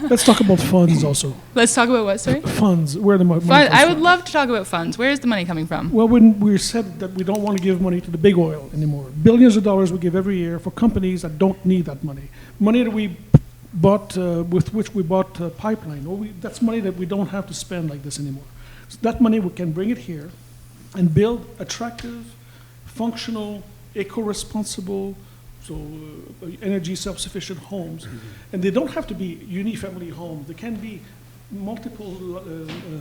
Let's talk about funds also. Let's talk about what, sorry? Funds. Where the money comes I would from. love to talk about funds. Where is the money coming from? Well, when we said that we don't want to give money to the big oil anymore, billions of dollars we give every year for companies that don't need that money. Money that we with which we bought a pipeline. Well, that's money that we don't have to spend like this anymore. So that money, we can bring it here and build attractive, functional, eco-responsible, energy self-sufficient homes. And they don't have to be uni-family homes. They can be multiple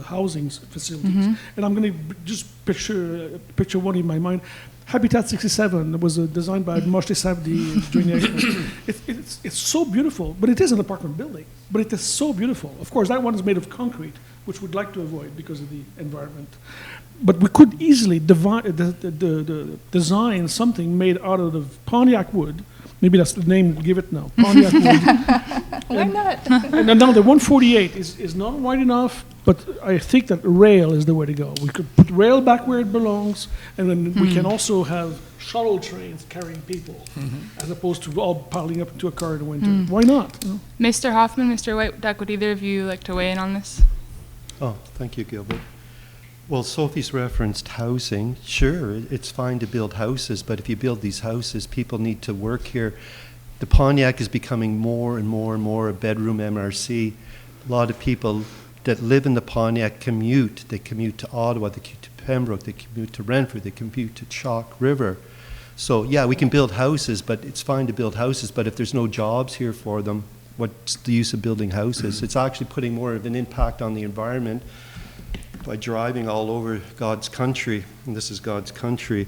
housing facilities. And I'm going to just picture one in my mind. Habitat 67 was designed by Moshe Savdi during the it's so beautiful, but it is an apartment building. But it is so beautiful. Of course, that one is made of concrete, which we'd like to avoid because of the environment. But we could easily design something made out of the Pontiac wood. Maybe that's the name we'll give it now. Pontiac wood. Why not? And now the 148 is not wide enough, but I think that rail is the way to go. We could put rail back where it belongs, and then we can also have shuttle trains carrying people, as opposed to all piling up into a car in the winter. Why not? You know? Mr. Hoffman, Mr. White Duck, would either of you like to weigh in on this? Oh, thank you, Gilbert. Well, Sophie's referenced housing. Sure, it's fine to build houses, but if you build these houses, people need to work here. The Pontiac is becoming more and more and more a bedroom MRC. A lot of people that live in the Pontiac commute. They commute to Ottawa, they commute to Pembroke, they commute to Renfrew, they commute to Chalk River. So yeah, we can build houses, but it's fine to build houses, but if there's no jobs here for them, what's the use of building houses? It's actually putting more of an impact on the environment by driving all over God's country, and this is God's country.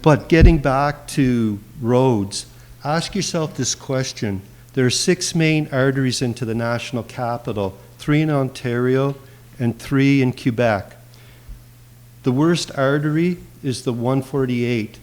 But getting back to roads, ask yourself this question. There are 6 main arteries into the national capital, 3 in Ontario and 3 in Quebec. The worst artery is the 148.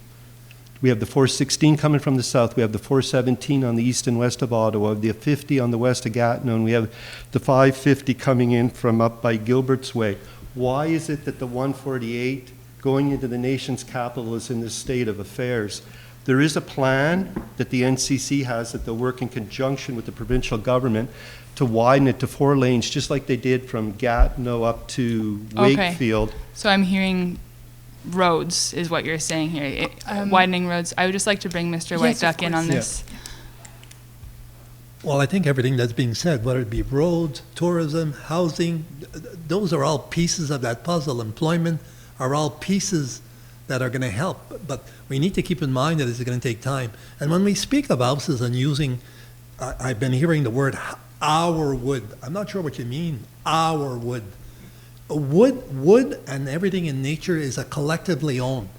We have the 416 coming from the south. We have the 417 on the east and west of Ottawa, the 50 on the west of Gatineau, and we have the 550 coming in from up by Gilbert's Way. Why is it that the 148 going into the nation's capital is in this state of affairs? There is a plan that the NCC has that they'll work in conjunction with the provincial government to widen it to 4 lanes, just like they did from Gatineau up to Wakefield. So I'm hearing roads is what you're saying here, widening roads. I would just like to bring Mr. White Duck in on this. Well, I think everything that's being said, whether it be roads, tourism, housing, those are all pieces of that puzzle. Employment are all pieces that are going to help. But we need to keep in mind that it's going to take time. And when we speak of houses and using, I've been hearing the word our wood. I'm not sure what you mean, our wood. Wood and everything in nature is a collectively owned.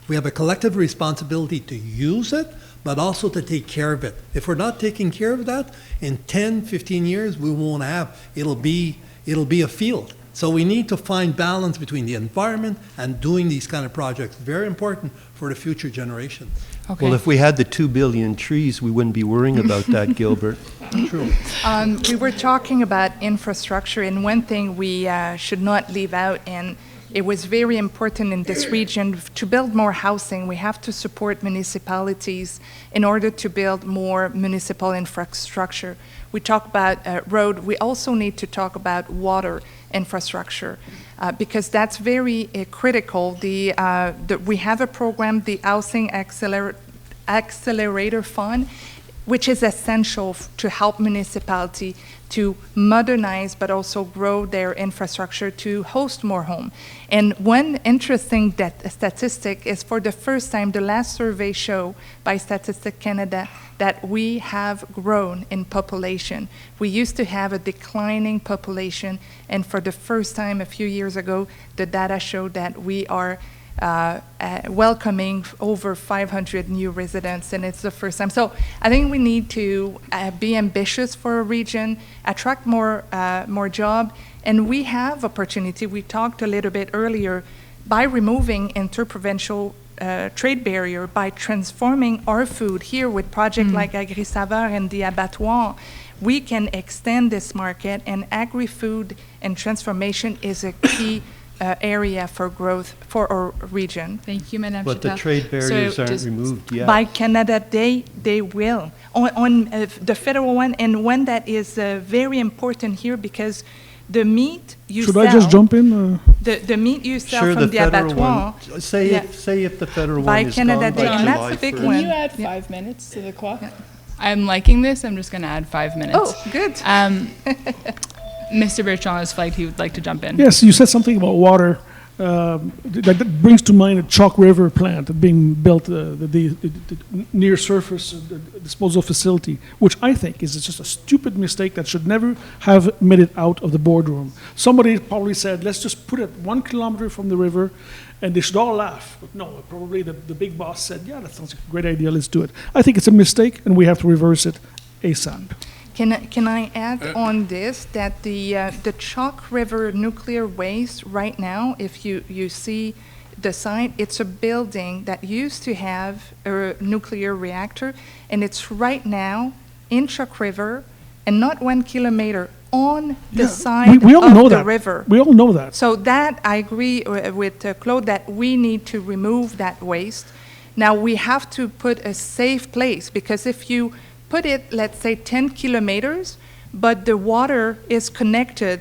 We have a collective responsibility to use it, but also to take care of it. If we're not taking care of that, in 10, 15 years, we won't have, it'll be a field. So we need to find balance between the environment and doing these kind of projects. Very important for the future generation. Okay. Well, if we had the 2 billion trees, we wouldn't be worrying about that, Gilbert. True. We were talking about infrastructure, and one thing we should not leave out, and it was very important in this region, to build more housing. We have to support municipalities in order to build more municipal infrastructure. We talk about road. We also need to talk about water infrastructure because that's very critical. We have a program, the Housing Accelerator Fund, which is essential to help municipality to modernize but also grow their infrastructure to host more homes. And one interesting statistic is, for the first time, the last survey showed by Statistics Canada that we have grown in population. We used to have a declining population, and for the first time a few years ago, the data showed that we are welcoming over 500 new residents, and it's the first time. So I think we need to be ambitious for a region, attract more job, and we have opportunity. We talked a little bit earlier by removing interprovincial trade barrier, by transforming our food here with projects like Agri-Saveur and the abattoir. We can extend this market, and agri-food and transformation is a key area for growth for our region. Thank you, Madame But the Chatel. trade barriers aren't removed yet. By Canada, they will. On the federal one, and one that is very important here, because the meat you Should sell... I just jump in? The meat you sell Sure, from the federal abattoir... one. Say if the federal By one is Canada gone by Day, and that's July the big 1st. one. Can you add 5 minutes to the clock? I'm liking this. I'm just going to add 5 minutes. Oh, good. Mr. Bertrand has flagged he would like to jump in. Yes, you said something about water. That brings to mind a Chalk River plant being built, the near surface disposal facility, which I think is just a stupid mistake that should never have made it out of the boardroom. Somebody probably said, let's just put it 1 kilometer from the river, and they should all laugh. But no, probably the big boss said, yeah, that sounds like a great idea, let's do it. I think it's a mistake, and we have to reverse it ASAP. Can I add on this that the Chalk River nuclear waste right now, if you see the site, it's a building that used to have a nuclear reactor, and it's right now in Chalk River and not 1 kilometer on the side we all of know the that. river. We all know that. So that, I agree with Claude, that we need to remove that waste. Now, we have to put a safe place, because if you put it, let's say, 10 kilometers, but the water is connected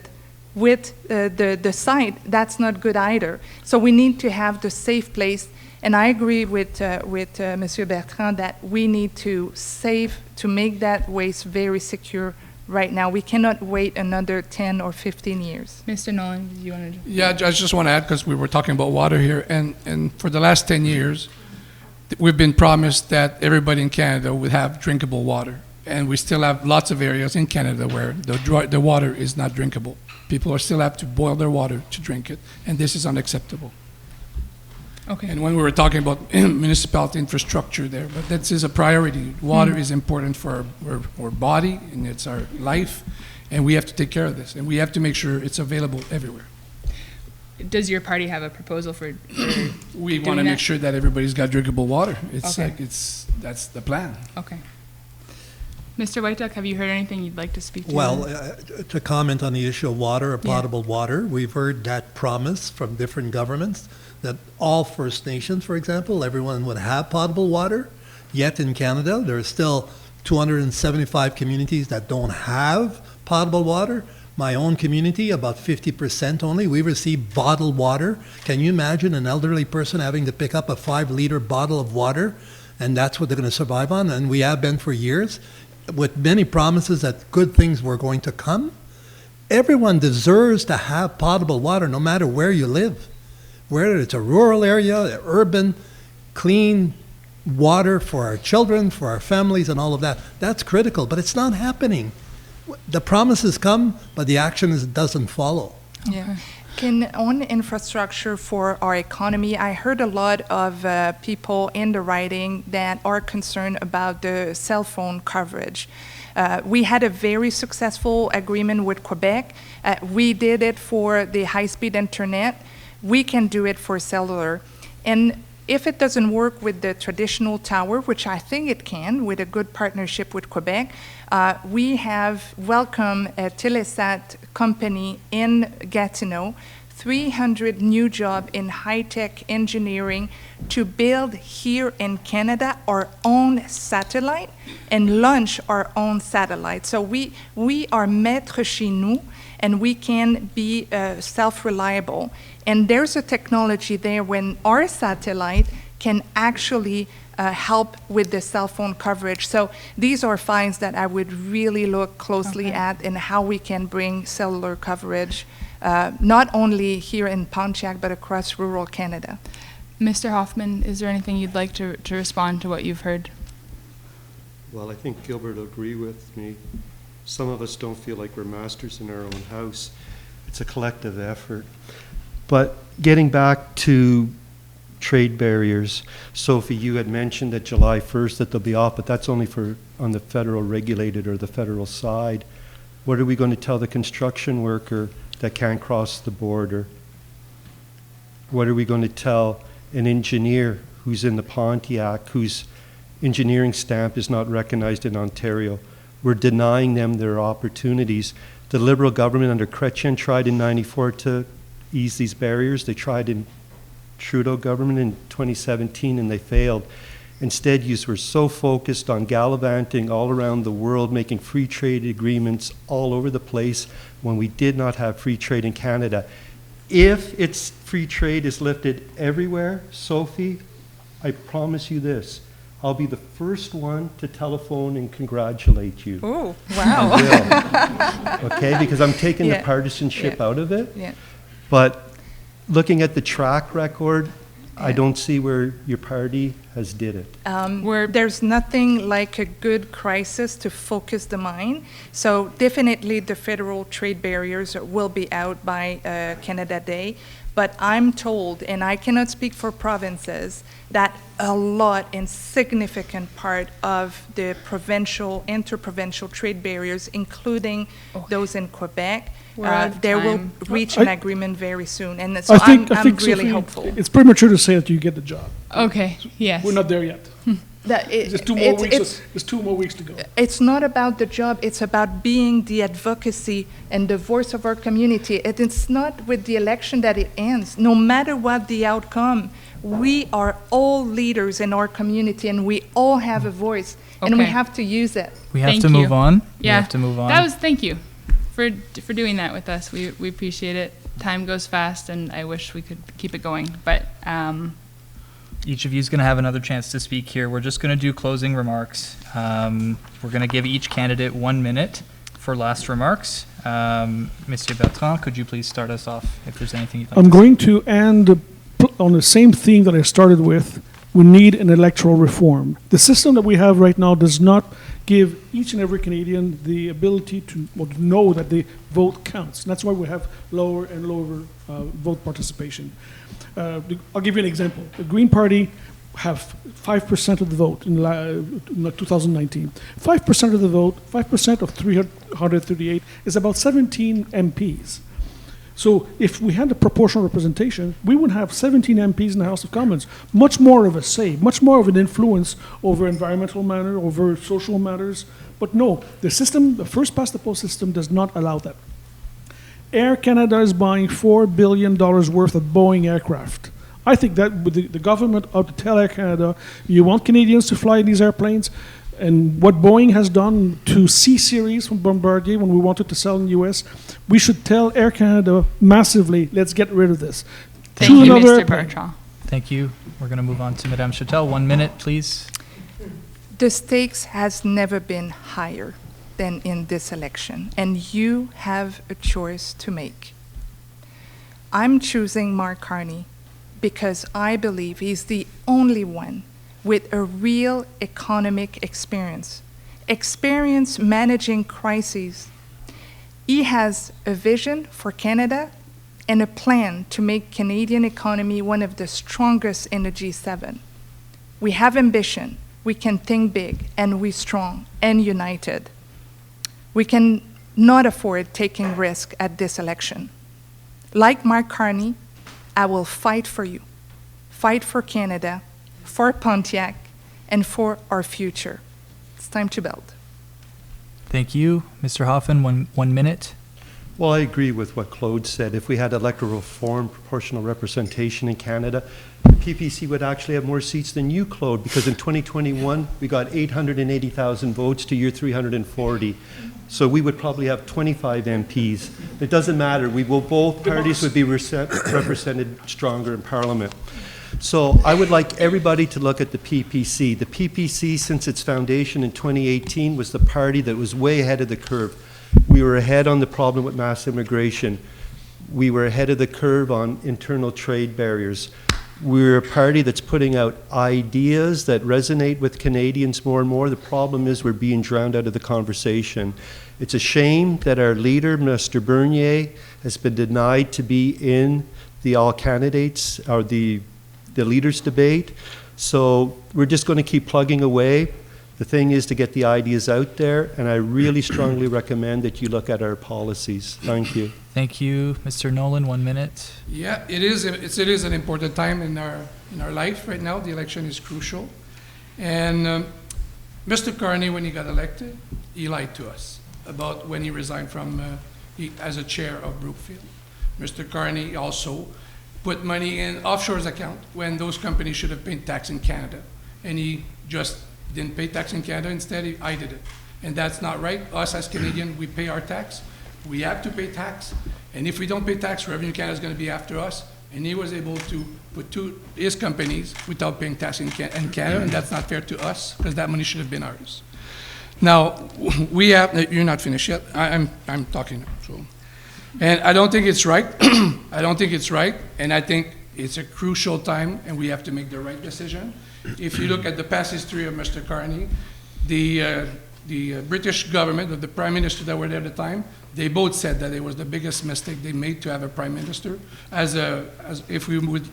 with the site, that's not good either. So we need to have the safe place. And I agree with Monsieur Bertrand that we need to make that waste very secure right now. We cannot wait another 10 or 15 years. Mr. Nolan, do you want to? Yeah, I just want to add, because we were talking about water here, and for the last 10 years, we've been promised that everybody in Canada would have drinkable water. And we still have lots of areas in Canada where the water is not drinkable. People still have to boil their water to drink it, and this is unacceptable. Okay. And when we were talking about municipality infrastructure there, but that is a priority. Water is important for our body, and it's our life, and we have to take care of this, and we have to make sure it's available everywhere. Does your party have a proposal for We doing want to make that? sure that everybody's got drinkable water. It's Okay. that's the plan. Okay. Mr. Whiteduck, have you heard anything you'd like to speak to? Well, to comment on the issue of water, or potable water, we've heard that promise from different governments that all First Nations, for example, everyone would have potable water. Yet in Canada, there are still 275 communities that don't have potable water. My own community, about 50% only, we receive bottled water. Can you imagine an elderly person having to pick up a 5-liter bottle of water, and that's what they're going to survive on? And we have been for years, with many promises that good things were going to come. Everyone deserves to have potable water, no matter where you live. Whether it's a rural area, urban, clean water for our children, for our families, and all of that. That's critical, but it's not happening. The promises come, but the action doesn't follow. Yeah. On infrastructure for our economy, I heard a lot of people in the writing that are concerned about the cell phone coverage. We had a very successful agreement with Quebec. We did it for the high-speed internet. We can do it for cellular. And if it doesn't work with the traditional tower, which I think it can, with a good partnership with Quebec, we have welcomed a Telesat company in Gatineau, 300 new jobs in high-tech engineering to build here in Canada our own satellite and launch our own satellite. So we are maître chez nous, and we can be self-reliable. And there's a technology there when our satellite can actually help with the cell phone coverage. So these are finds that I would really look closely at, and how we can bring cellular coverage, not only here in Pontiac, but across rural Canada. Mr. Hoffman, is there anything you'd like to respond to what you've heard? Well, I think Gilbert will agree with me. Some of us don't feel like we're masters in our own house. It's a collective effort. But getting back to trade barriers, Sophie, you had mentioned that July 1st that they'll be off, but that's only for on the federal regulated or the federal side. What are we going to tell the construction worker that can't cross the border? What are we going to tell an engineer who's in the Pontiac, whose engineering stamp is not recognized in Ontario? We're denying them their opportunities. The Liberal government under Chrétien tried in '94 to ease these barriers. They tried in Trudeau government in 2017 and they failed. Instead, you were so focused on gallivanting all around the world, making free trade agreements all over the place when we did not have free trade in Canada. If it's free trade is lifted everywhere, Sophie, I promise you this, I'll be the first one to telephone and congratulate you. Oh, wow. I will. Okay, because I'm taking the Yeah. partisanship out of it. Yeah. But looking at the track record, I Yeah. don't see where your party has did it. There's nothing like a good crisis to focus the mind. So definitely the federal trade barriers will be out by Canada Day. But I'm told, and I cannot speak for provinces, that a lot and significant part of the provincial, interprovincial trade barriers, including those in Quebec, We're out of they will time. reach I- an agreement very soon. And so I think I'm really Sophie, hopeful. it's premature to say that you get the job. Okay, yes. We're not there yet. That it- There's 2 more it's- weeks. it's- There's 2 more weeks to go. It's not about the job, it's about being the advocacy and the voice of our community. And it's not with the election that it ends. No matter what the outcome, we are all leaders in our community and we all have a voice and we Okay. have to use it. We have Thank to move you. on. We Yeah, have to move on. thank you for doing that with us. We appreciate it. Time goes fast, and I wish we could keep it going. But Each of you is going to have another chance to speak here. We're just going to do closing remarks. We're going to give each candidate 1 minute for last remarks. Monsieur Bertrand, could you please start us off if there's anything you'd like I'm to going to end on the same theme that I started with. We need an electoral reform. The system that we have right now does not give each and every Canadian the ability to know that the vote counts. And that's why we have lower and lower vote participation. I'll give you an example. The Green Party have 5% of the vote in 2019. 5% of the vote, 5% of 338 is about 17 MPs. So if we had a proportional representation, we would have 17 MPs in the House of Commons, much more of a say, much more of an influence over environmental matters, over social matters. But no, the system, the first past the post system does not allow that. Air Canada is buying $4 billion worth of Boeing aircraft. I think that with the government ought to tell Air Canada, you want Canadians to fly these airplanes, and what Boeing has done to C-Series from Bombardier when we wanted to sell in the U.S., we should tell Air Canada massively, let's get rid of this. thank Choose you, another Mr. airplane. Bertrand. Thank you. We're going to move on to Madame Chatel. 1 minute, please. The stakes has never been higher than in this election, and you have a choice to make. I'm choosing Mark Carney because I believe he's the only one with a real economic experience managing crises. He has a vision for Canada and a plan to make Canadian economy one of the strongest in the G7. We have ambition, we can think big, and we're strong and united. We can not afford taking risk at this election. Like Mark Carney, I will fight for you, fight for Canada, for Pontiac, and for our future. It's time to build. Thank you. Mr. Hoffman, one minute. Well, I agree with what Claude said. If we had electoral reform, proportional representation in Canada, the PPC would actually have more seats than you, Claude, because in 2021, we got 880,000 votes to your 340. So we would probably have 25 MPs. It doesn't matter. Both parties would be represented stronger in Parliament. So I would like everybody to look at the PPC. The PPC, since its foundation in 2018, was the party that was way ahead of the curve. We were ahead on the problem with mass immigration. We were ahead of the curve on internal trade barriers. We're a party that's putting out ideas that resonate with Canadians more and more. The problem is we're being drowned out of the conversation. It's a shame that our leader, Mr. Bernier, has been denied to be in the all candidates or the leaders debate. So we're just going to keep plugging away. The thing is to get the ideas out there, and I really strongly recommend that you look at our policies. Thank you. Thank you. Mr. Nolan, 1 minute. Yeah, it is an important time in our life right now. The election is crucial. And Mr. Carney, when he got elected, he lied to us about when he resigned from as a chair of Brookfield. Mr. Carney also put money in offshore account when those companies should have paid tax in Canada. And he just didn't pay tax in Canada. Instead, I did it. And that's not right. Us as Canadians, we pay our tax. We have to pay tax. And if we don't pay tax, Revenue Canada is going to be after us. And he was able to put his companies without paying tax in Canada, and that's not fair to us, because that money should have been ours. Now, we have, you're not finished yet, I'm talking, so. And I don't think it's right, I don't think it's right, and I think it's a crucial time, and we have to make the right decision. If you look at the past history of Mr. Carney, the British government, or the prime minister that were there at the time, they both said that it was the biggest mistake they made to have a prime minister, as if we would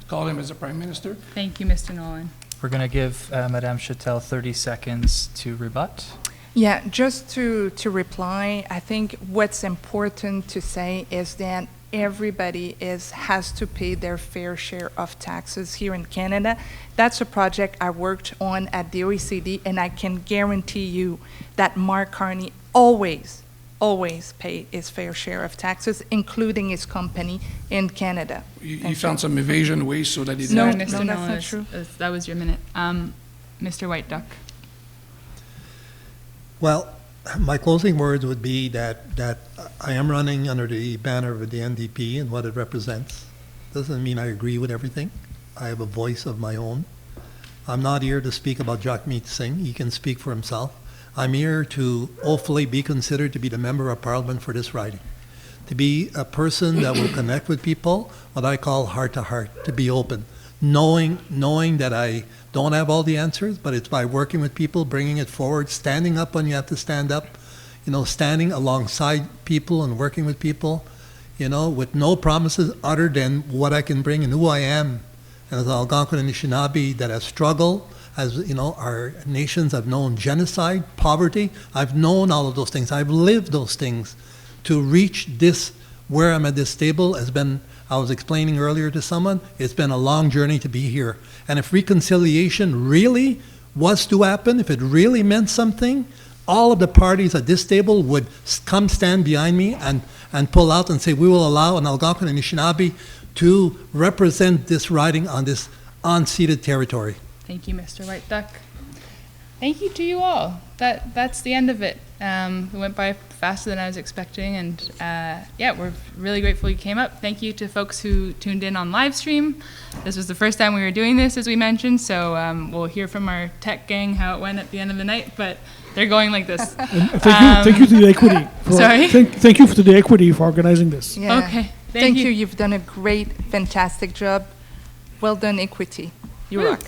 call him as a prime minister. Thank you, Mr. Nolan. We're going to give Madame Chatel 30 seconds to rebut. Yeah, just to reply, I think what's important to say is that everybody has to pay their fair share of taxes here in Canada. That's a project I worked on at the OECD, and I can guarantee you that Mark Carney always pay his fair share of taxes, including his company in Canada. He found some evasion ways so that he didn't. No, No, Mr. that's Nolan, not true. that was your minute. Mr. White Duck. Well, my closing words would be that I am running under the banner of the NDP and what it represents. Doesn't mean I agree with everything. I have a voice of my own. I'm not here to speak about Jagmeet Singh. He can speak for himself. I'm here to hopefully be considered to be the member of parliament for this riding, to be a person that will connect with people, what I call heart to heart, to be open, knowing that I don't have all the answers, but it's by working with people, bringing it forward, standing up when you have to stand up, standing alongside people and working with people, with no promises other than what I can bring and who I am. And as Algonquin and Anishinaabe that have struggled, as our nations have known genocide, poverty. I've known all of those things. I've lived those things. To reach this, where I'm at this table, has been, I was explaining earlier to someone, it's been a long journey to be here. And if reconciliation really was to happen, if it really meant something, all of the parties at this table would come stand behind me and pull out and say, we will allow an Algonquin and Anishinaabe to represent this riding on this unceded territory. Thank you, Mr. White Duck. Thank you to you all. That's the end of it. It went by faster than I was expecting, and yeah, we're really grateful you came up. Thank you to folks who tuned in on live stream. This was the first time we were doing this, as we mentioned, so we'll hear from our tech gang how it went at the end of the night, but they're going like this. Thank you to the Equity. Sorry? Thank you to the Equity for organizing this. Yeah. Okay. Thank you. You've done a great, fantastic job. Well done, Equity. You rock.